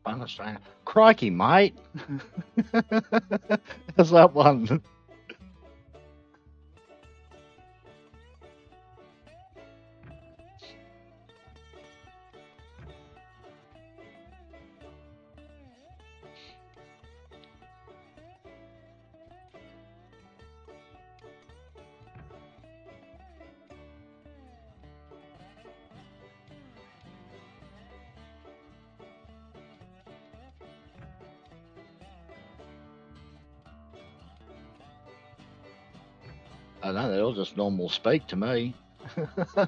A: Fun Australian. Crikey, mate. How's that one? I know, they're all just normal speak to me. They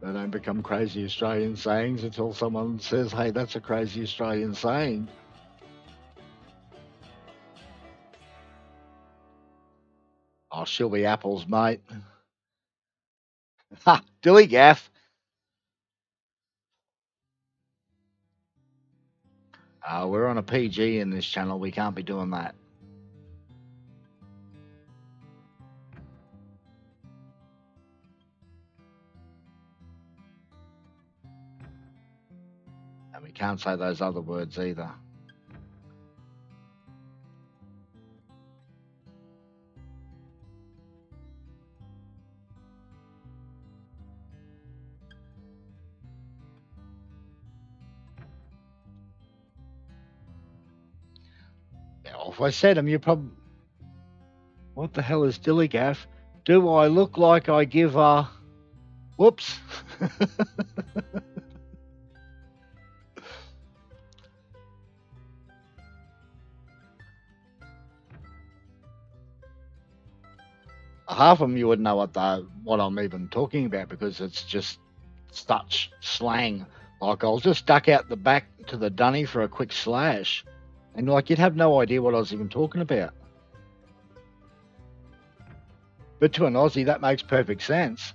A: don't become crazy Australian sayings until someone says, hey, that's a crazy Australian saying. Oh, she'll be apples, mate. Ha! Dilly gaff. We're on a PG in this channel. We can't be doing that. And we can't say those other words either. If I said them, you probably... What the hell is dilly gaff? Do I look like I give a... Whoops. Half of them you wouldn't know what I'm even talking about, because it's just such slang. Like, I'll just duck out the back to the dunny for a quick slash, and like, you'd have no idea what I was even talking about. But to an Aussie, that makes perfect sense.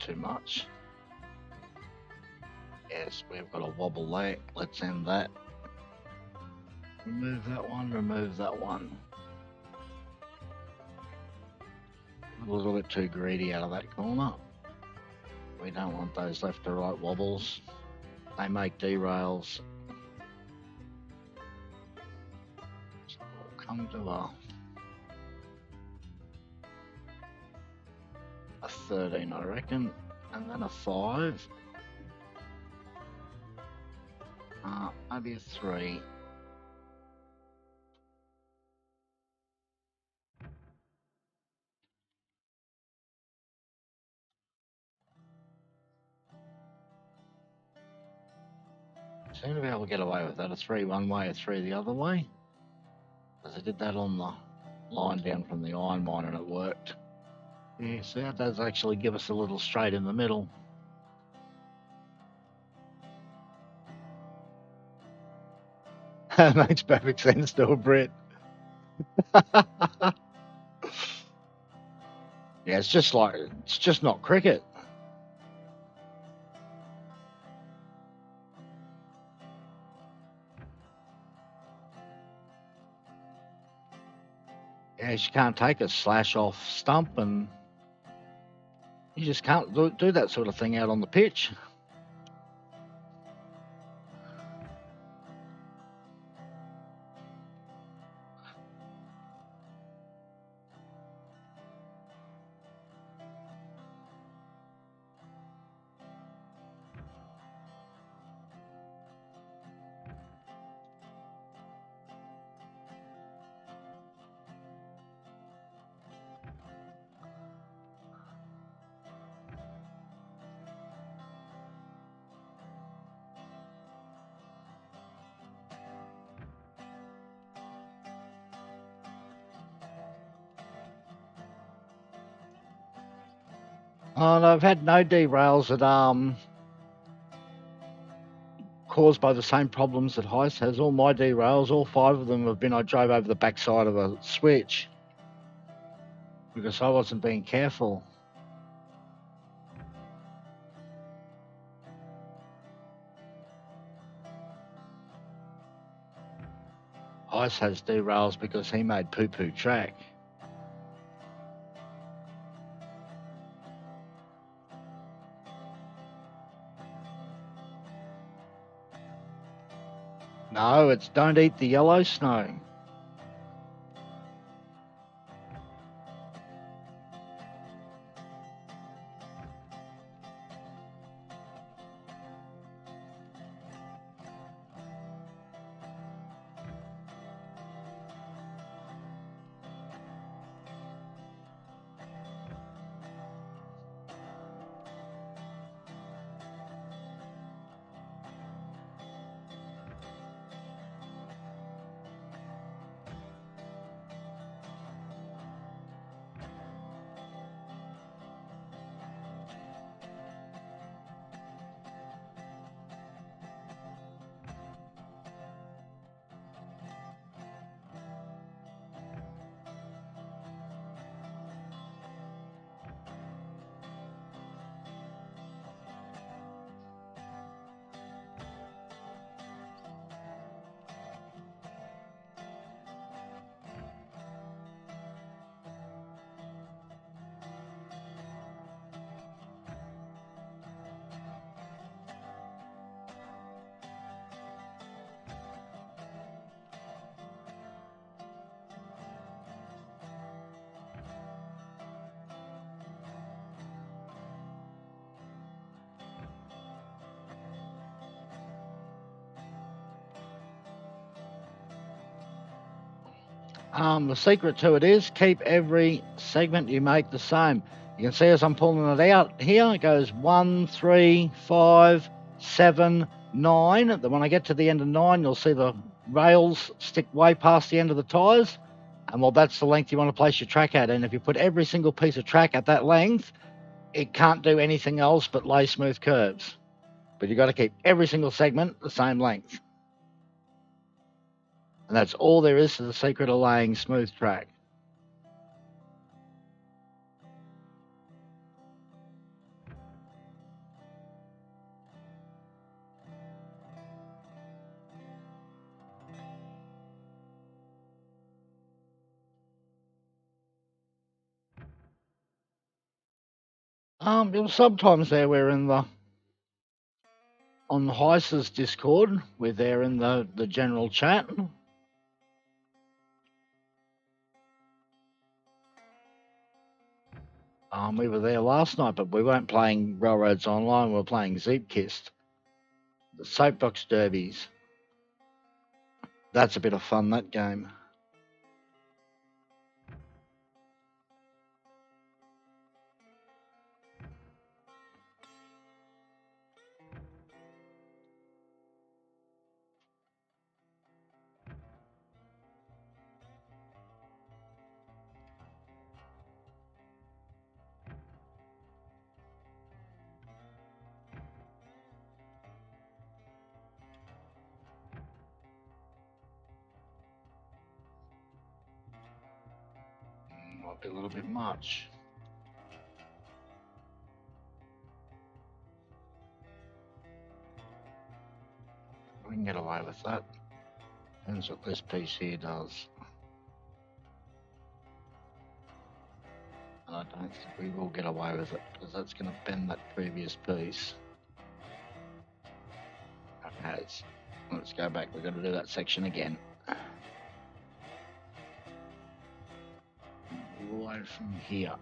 A: too much. Yes, we've got a wobble there. Let's end that. Remove that one, remove that one. A little bit too greedy out of that corner. We don't want those left to right wobbles. They make derails. So we'll come to a 13, I reckon, and then a 5. Maybe a 3. Seem to be able to get away with that. A 3 one way, a 3 the other way. Because I did that on the line down from the iron mine and it worked. Yeah, so that does actually give us a little straight in the middle. That makes perfect sense to a Brit. Yeah, it's just not cricket. Yeah, you can't take a slash off stump, and you just can't do that sort of thing out on the pitch. And I've had no derails that caused by the same problems that Heist has. All my derails, all 5 of them have been I drove over the backside of a switch because I wasn't being careful. Heist has derails because he made poo-poo track. No, it's don't eat the yellow snow. The secret to it is keep every segment you make the same. You can see as I'm pulling it out here, it goes 1, 3, 5, 7, 9. Then when I get to the end of 9, you'll see the rails stick way past the end of the tyres. And well, that's the length you want to place your track at. And if you put every single piece of track at that length, it can't do anything else but lay smooth curves. But you've got to keep every single segment the same length. And that's all there is to the secret of laying smooth track. Sometimes there we're in the on Heiss's Discord. We're there in the general chat. We were there last night, but we weren't playing Railroads Online. We were playing Zeepkist, the Soapbox Derbies. That's a bit of fun, that game. Might be a little bit much. We can get away with that. Depends what this piece here does. And I don't think we will get away with it, because that's going to bend that previous piece. Okay, let's go back. We've got to do that section again. All the way from here.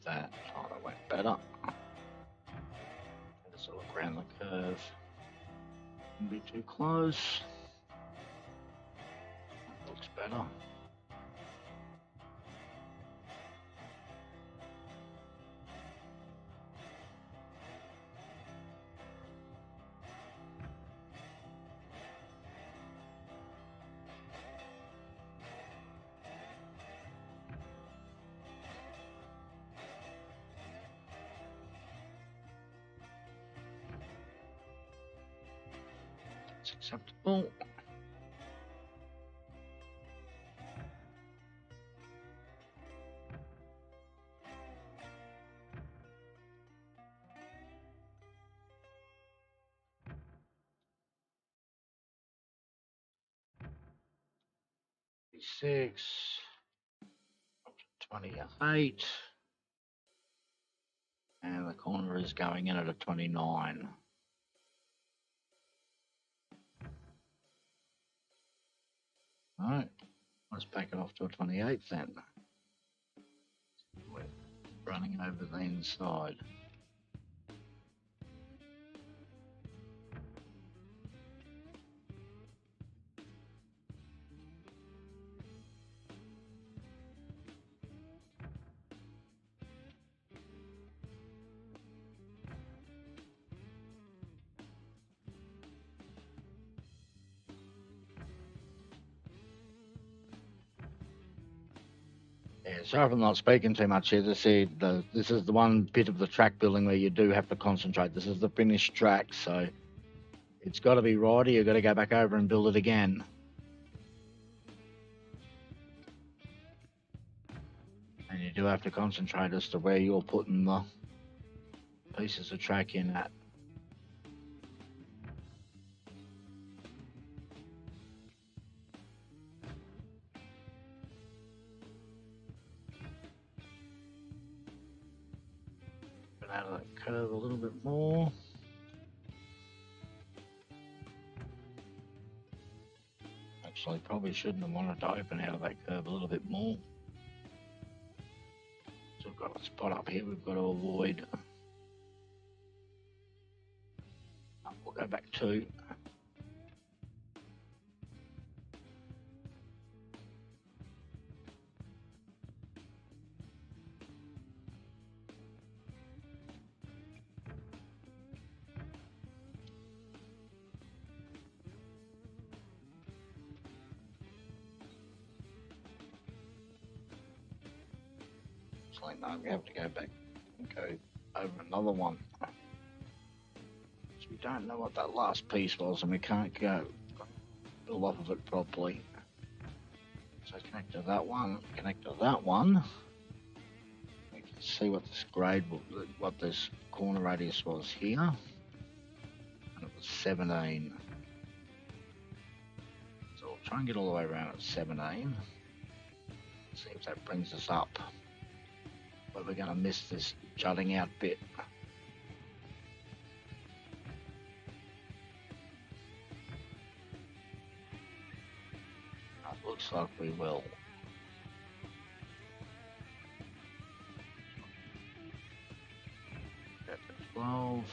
A: That went better. Let's look around the curve. Wouldn't be too close. Looks better. It's acceptable. Six, up to 28, and the corner is going in at a 29. All right, let's back it off to a 28 then. We're running over the inside. Yeah, sorry if I'm not speaking too much here. This is the one bit of the track building where you do have to concentrate. This is the finished track, so it's got to be right, or you've got to go back over and build it again. And you do have to concentrate as to where you're putting the pieces of track in at. Out of that curve a little bit more. Actually, probably shouldn't have wanted to open out of that curve a little bit more. So we've got a spot up here we've got to avoid. we'll go back 2. So now we have to go back and go over another one. So we don't know what that last piece was, and we can't go build off of it properly. So connect to that one, connect to that one. We can see what this grade, what this corner radius was here, and it was 17. So we'll try and get all the way around at 17. See if that brings us up. But we're going to miss this jutting out bit. It looks like we will. Go to 12.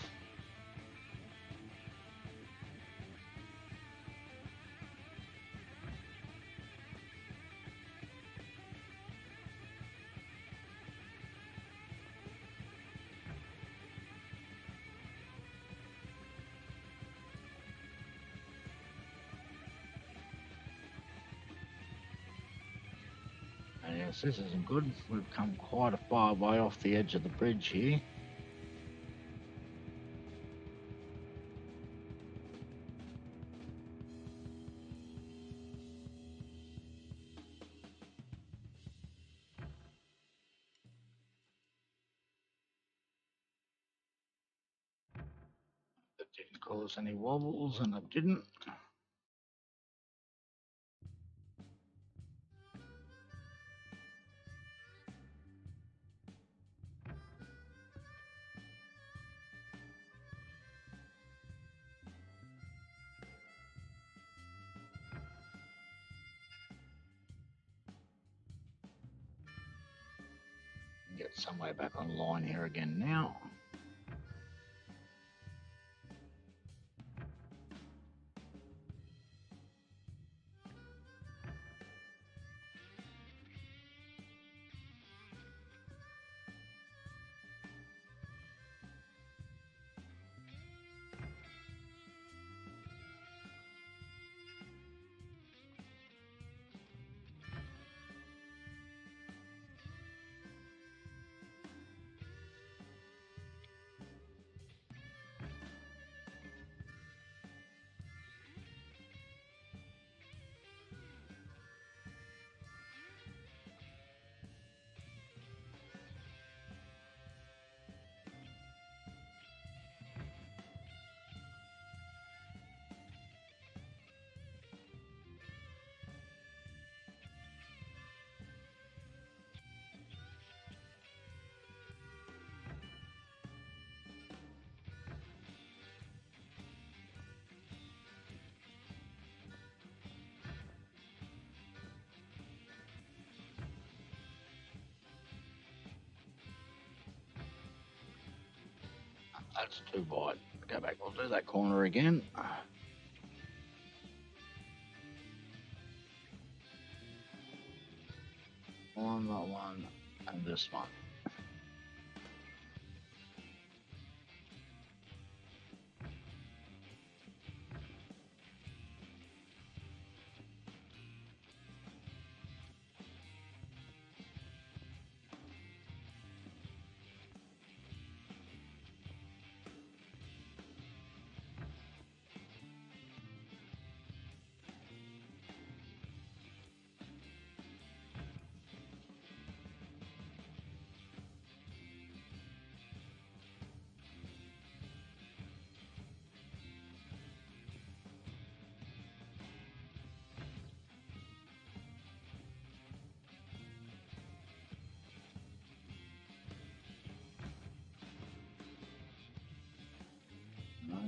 A: Yes, this isn't good. We've come quite a far way off the edge of the bridge here. That didn't cause any wobbles, and it didn't. Get some way back online here again now. That's too wide. Go back, we'll do that corner again. On that one and this one.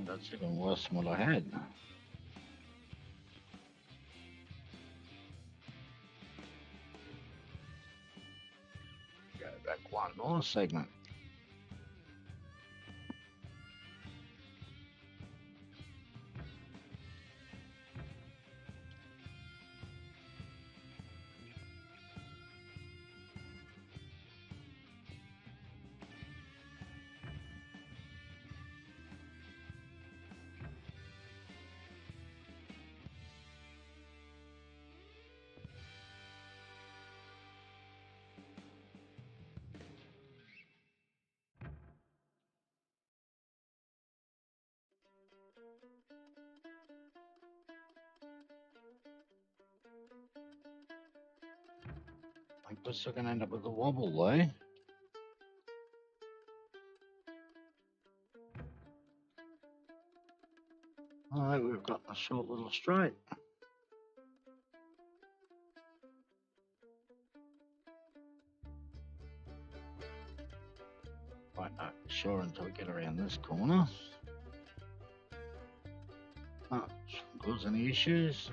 A: That's even worse than what I had. Go back one more segment. think we're still going to end up with a wobble though. Alright, we've got a short little straight. Won't know for sure until we get around this corner. Oh, shouldn't cause any issues.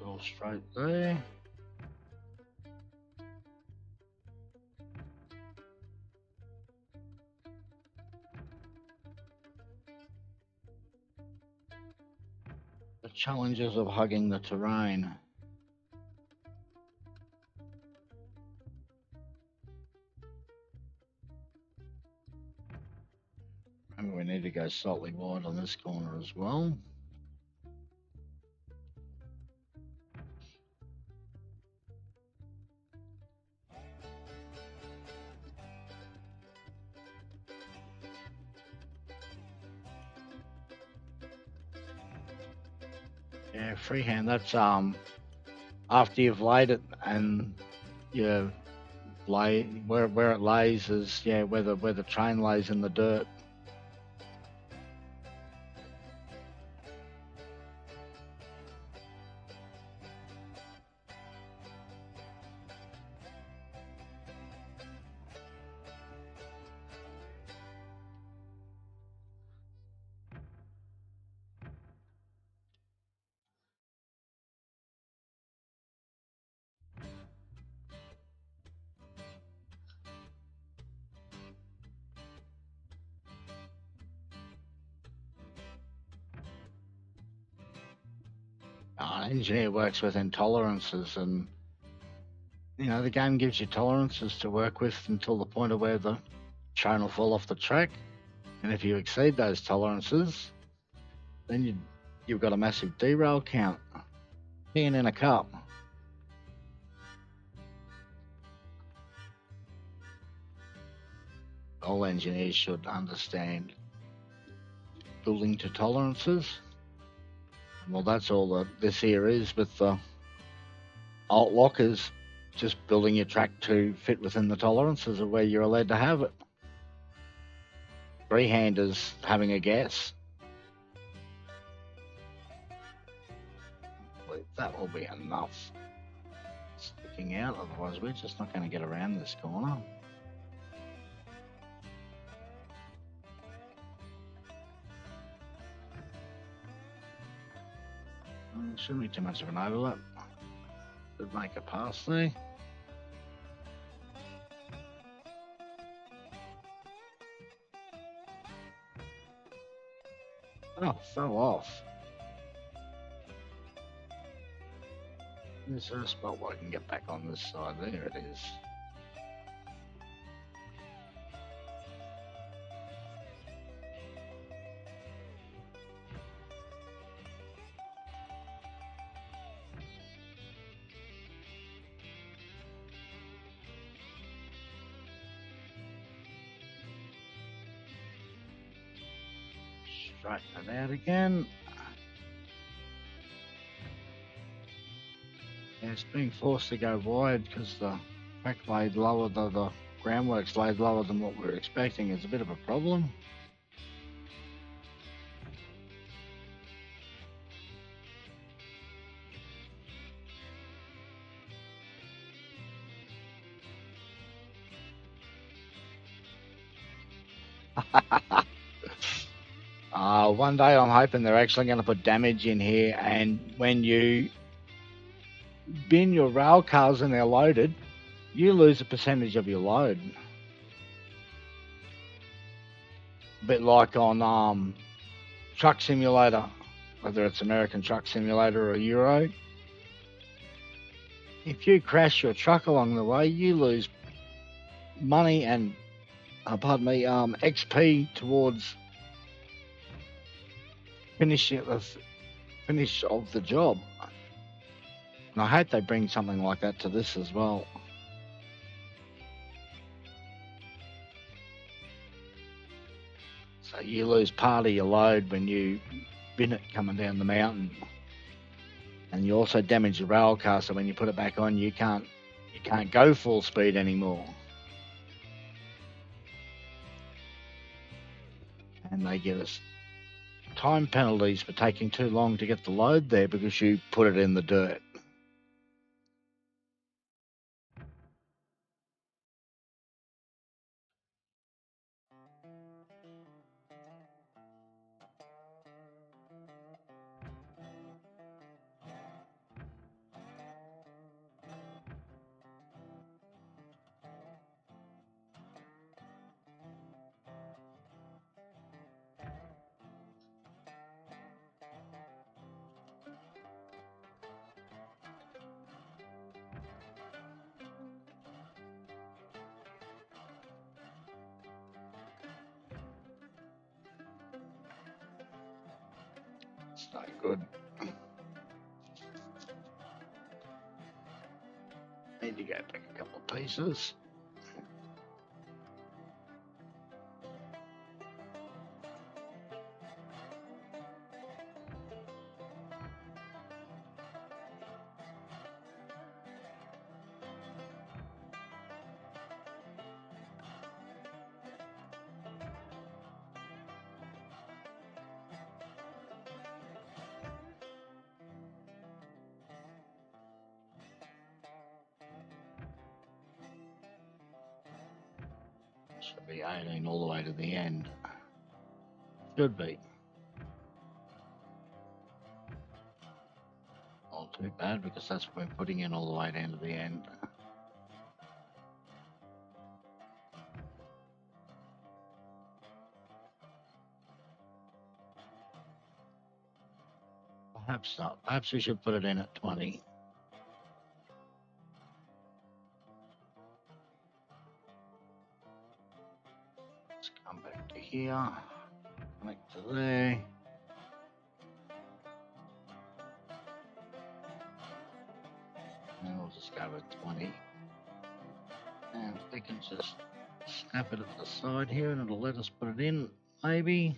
A: Little straight there. The challenges of hugging the terrain. Remember, we need to go slightly wide on this corner as well. Yeah, freehand, that's after you've laid it and you lay where it lays is where the train lays in the dirt. An engineer works with intolerances, and the game gives you tolerances to work with until the point of where the train will fall off the track, and if you exceed those tolerances, then you've got a massive derail count. Being in a cup. All engineers should understand building to tolerances. Well, that's all that this here is with the alt lock, is just building your track to fit within the tolerances of where you're allowed to have it. Freehand is having a guess. That will be enough sticking out, otherwise we're just not going to get around this corner. Shouldn't be too much of an overlap. Could make a pass there. Oh, fell off. Is there a spot where I can get back on this side? There it is. Straighten it out again. Yeah, it's being forced to go wide because the track laid lower, the groundwork's laid lower than what we were expecting. It's a bit of a problem. One day I'm hoping they're actually going to put damage in here, and when you bin your rail cars and they're loaded, you lose a percentage of your load. A bit like on Truck Simulator, whether it's American Truck Simulator or Euro. If you crash your truck along the way, you lose money and, XP towards finish of the job. And I hope they bring something like that to this as well. So you lose part of your load when you bin it coming down the mountain. And you also damage the rail car, so when you put it back on, you can't go full speed anymore. And they give us time penalties for taking too long to get the load there because you put it in the dirt. It's not good. Need to go back a couple of pieces. Should be 18 all the way to the end. Should be. Not too bad because that's what we're putting in all the way down to the end. Perhaps not. Perhaps we should put it in at 20. Let's come back to here. Connect to there. And we'll just go with 20. And we can just snap it at the side here and it'll let us put it in, maybe.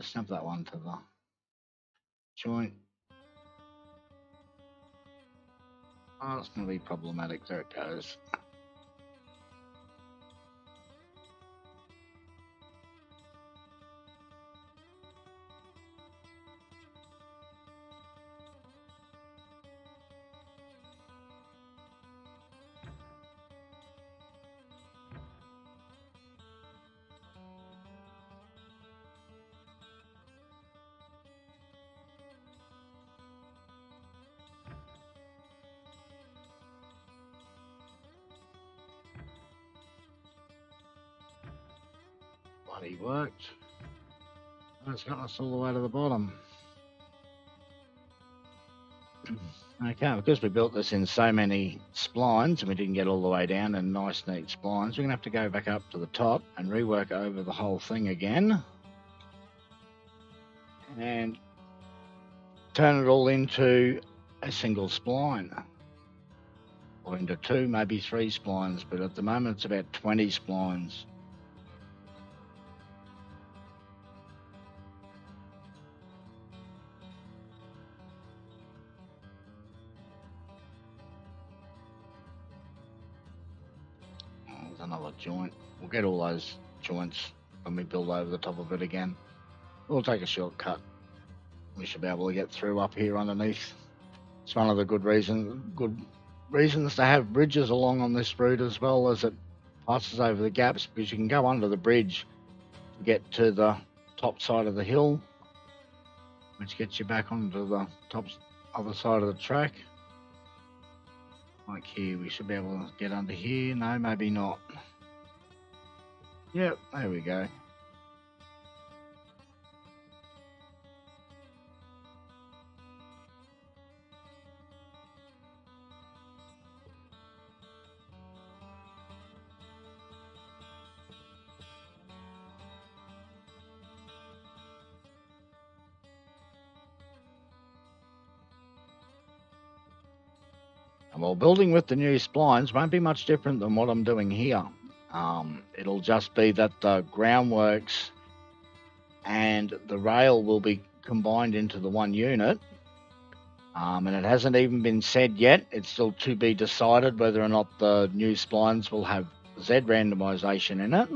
A: Snap that one to the joint. Oh, it's going to be problematic. There it goes. Bloody worked. And it's got us all the way to the bottom. Okay, because we built this in so many splines and we didn't get all the way down in nice neat splines, we're going to have to go back up to the top and rework over the whole thing again. And turn it all into a single spline. Or into 2, maybe 3 splines, but at the moment it's about 20 splines. There's another joint. We'll get all those joints when we build over the top of it again. We'll take a shortcut. We should be able to get through up here underneath. It's one of the good reasons to have bridges along on this route, as well as it passes over the gaps, because you can go under the bridge to get to the top side of the hill, which gets you back onto the other side of the track. Like here, we should be able to get under here. No, maybe not. Yep, there we go. Well, building with the new splines won't be much different than what I'm doing here. It'll just be that the groundworks and the rail will be combined into the one unit. And it hasn't even been said yet. It's still to be decided whether or not the new splines will have Z randomization in it.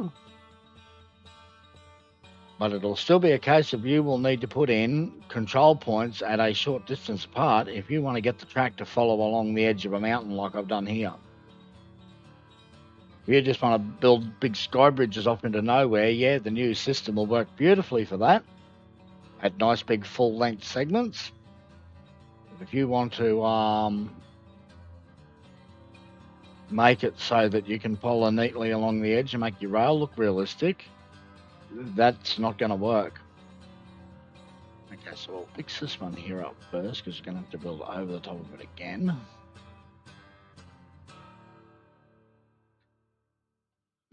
A: But it'll still be a case of you will need to put in control points at a short distance apart if you want to get the track to follow along the edge of a mountain like I've done here. If you just want to build big sky bridges off into nowhere, yeah, the new system will work beautifully for that at nice big full length segments. But if you want to make it so that you can follow neatly along the edge and make your rail look realistic, that's not going to work. Okay, so we'll fix this one here up first, because we're going to have to build over the top of it again.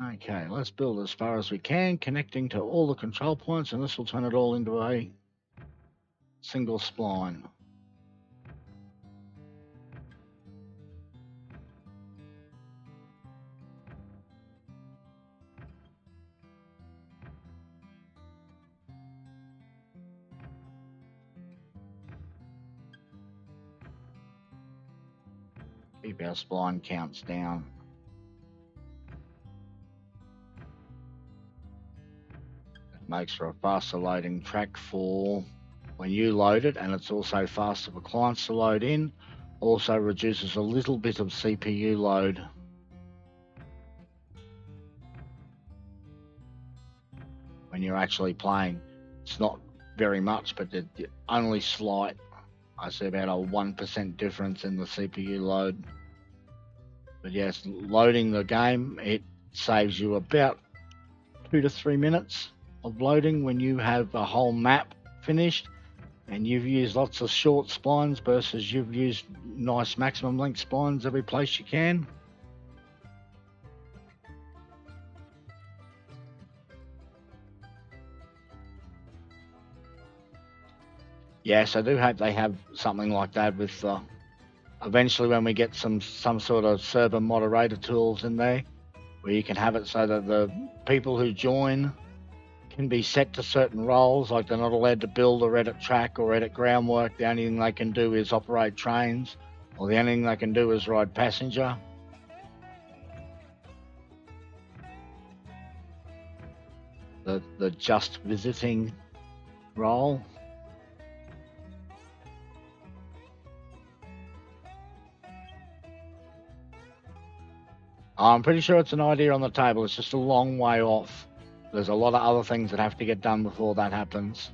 A: Okay, let's build as far as we can, connecting to all the control points, and this will turn it all into a single spline. Keep our spline counts down. It makes for a faster loading track for when you load it, and it's also faster for clients to load in. Also reduces a little bit of CPU load. When you're actually playing, it's not very much, but only slight. I see about a 1% difference in the CPU load. But yes, loading the game, it saves you about 2 to 3 minutes of loading when you have a whole map finished and you've used lots of short splines versus you've used nice maximum length splines every place you can. Yes, I do hope they have something like that with eventually when we get some sort of server moderator tools in there, where you can have it so that the people who join can be set to certain roles, like they're not allowed to build or edit track or edit groundwork. The only thing they can do is operate trains, or the only thing they can do is ride passenger. The just visiting role. I'm pretty sure it's an idea on the table. It's just a long way off. There's a lot of other things that have to get done before that happens.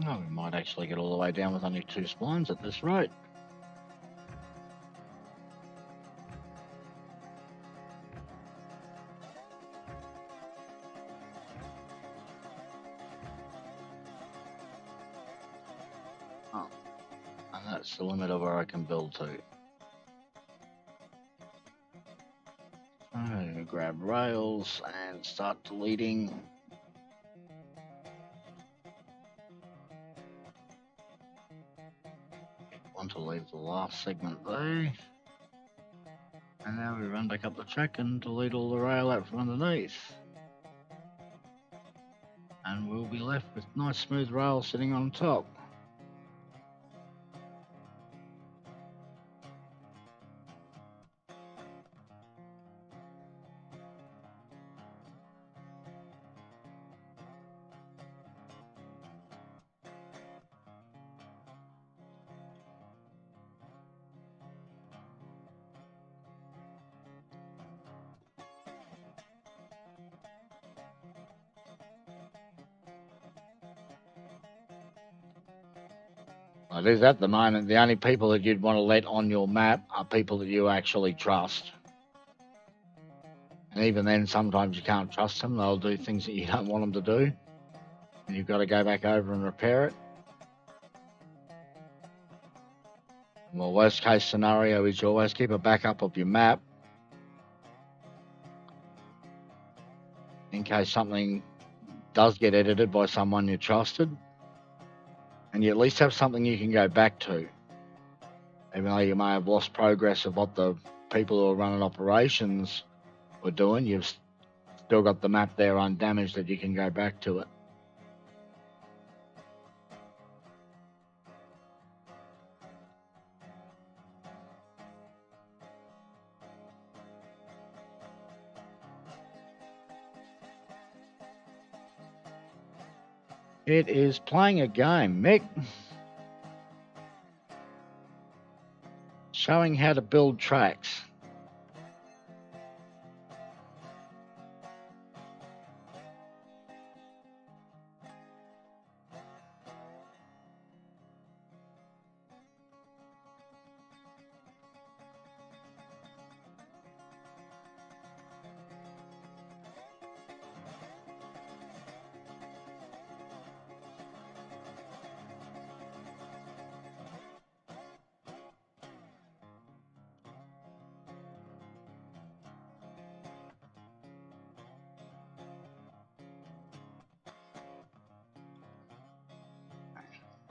A: Oh, we might actually get all the way down with only 2 splines at this rate. And that's the limit of where I can build to. I'm going to grab rails and start deleting. Want to leave the last segment there. And now we run back up the track and delete all the rail out from underneath. And we'll be left with nice smooth rail sitting on top. It is at the moment, the only people that you'd want to let on your map are people that you actually trust. And even then, sometimes you can't trust them. They'll do things that you don't want them to do. And you've got to go back over and repair it. Well, worst case scenario is you always keep a backup of your map in case something does get edited by someone you trusted. And you at least have something you can go back to. Even though you may have lost progress of what the people who are running operations were doing, you've still got the map there undamaged that you can go back to it. It is playing a game, Mick. Showing how to build tracks.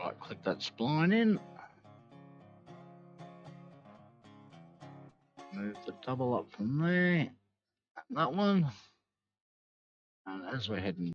A: Right, click that spline in. Move the double up from there. That one. And as we're heading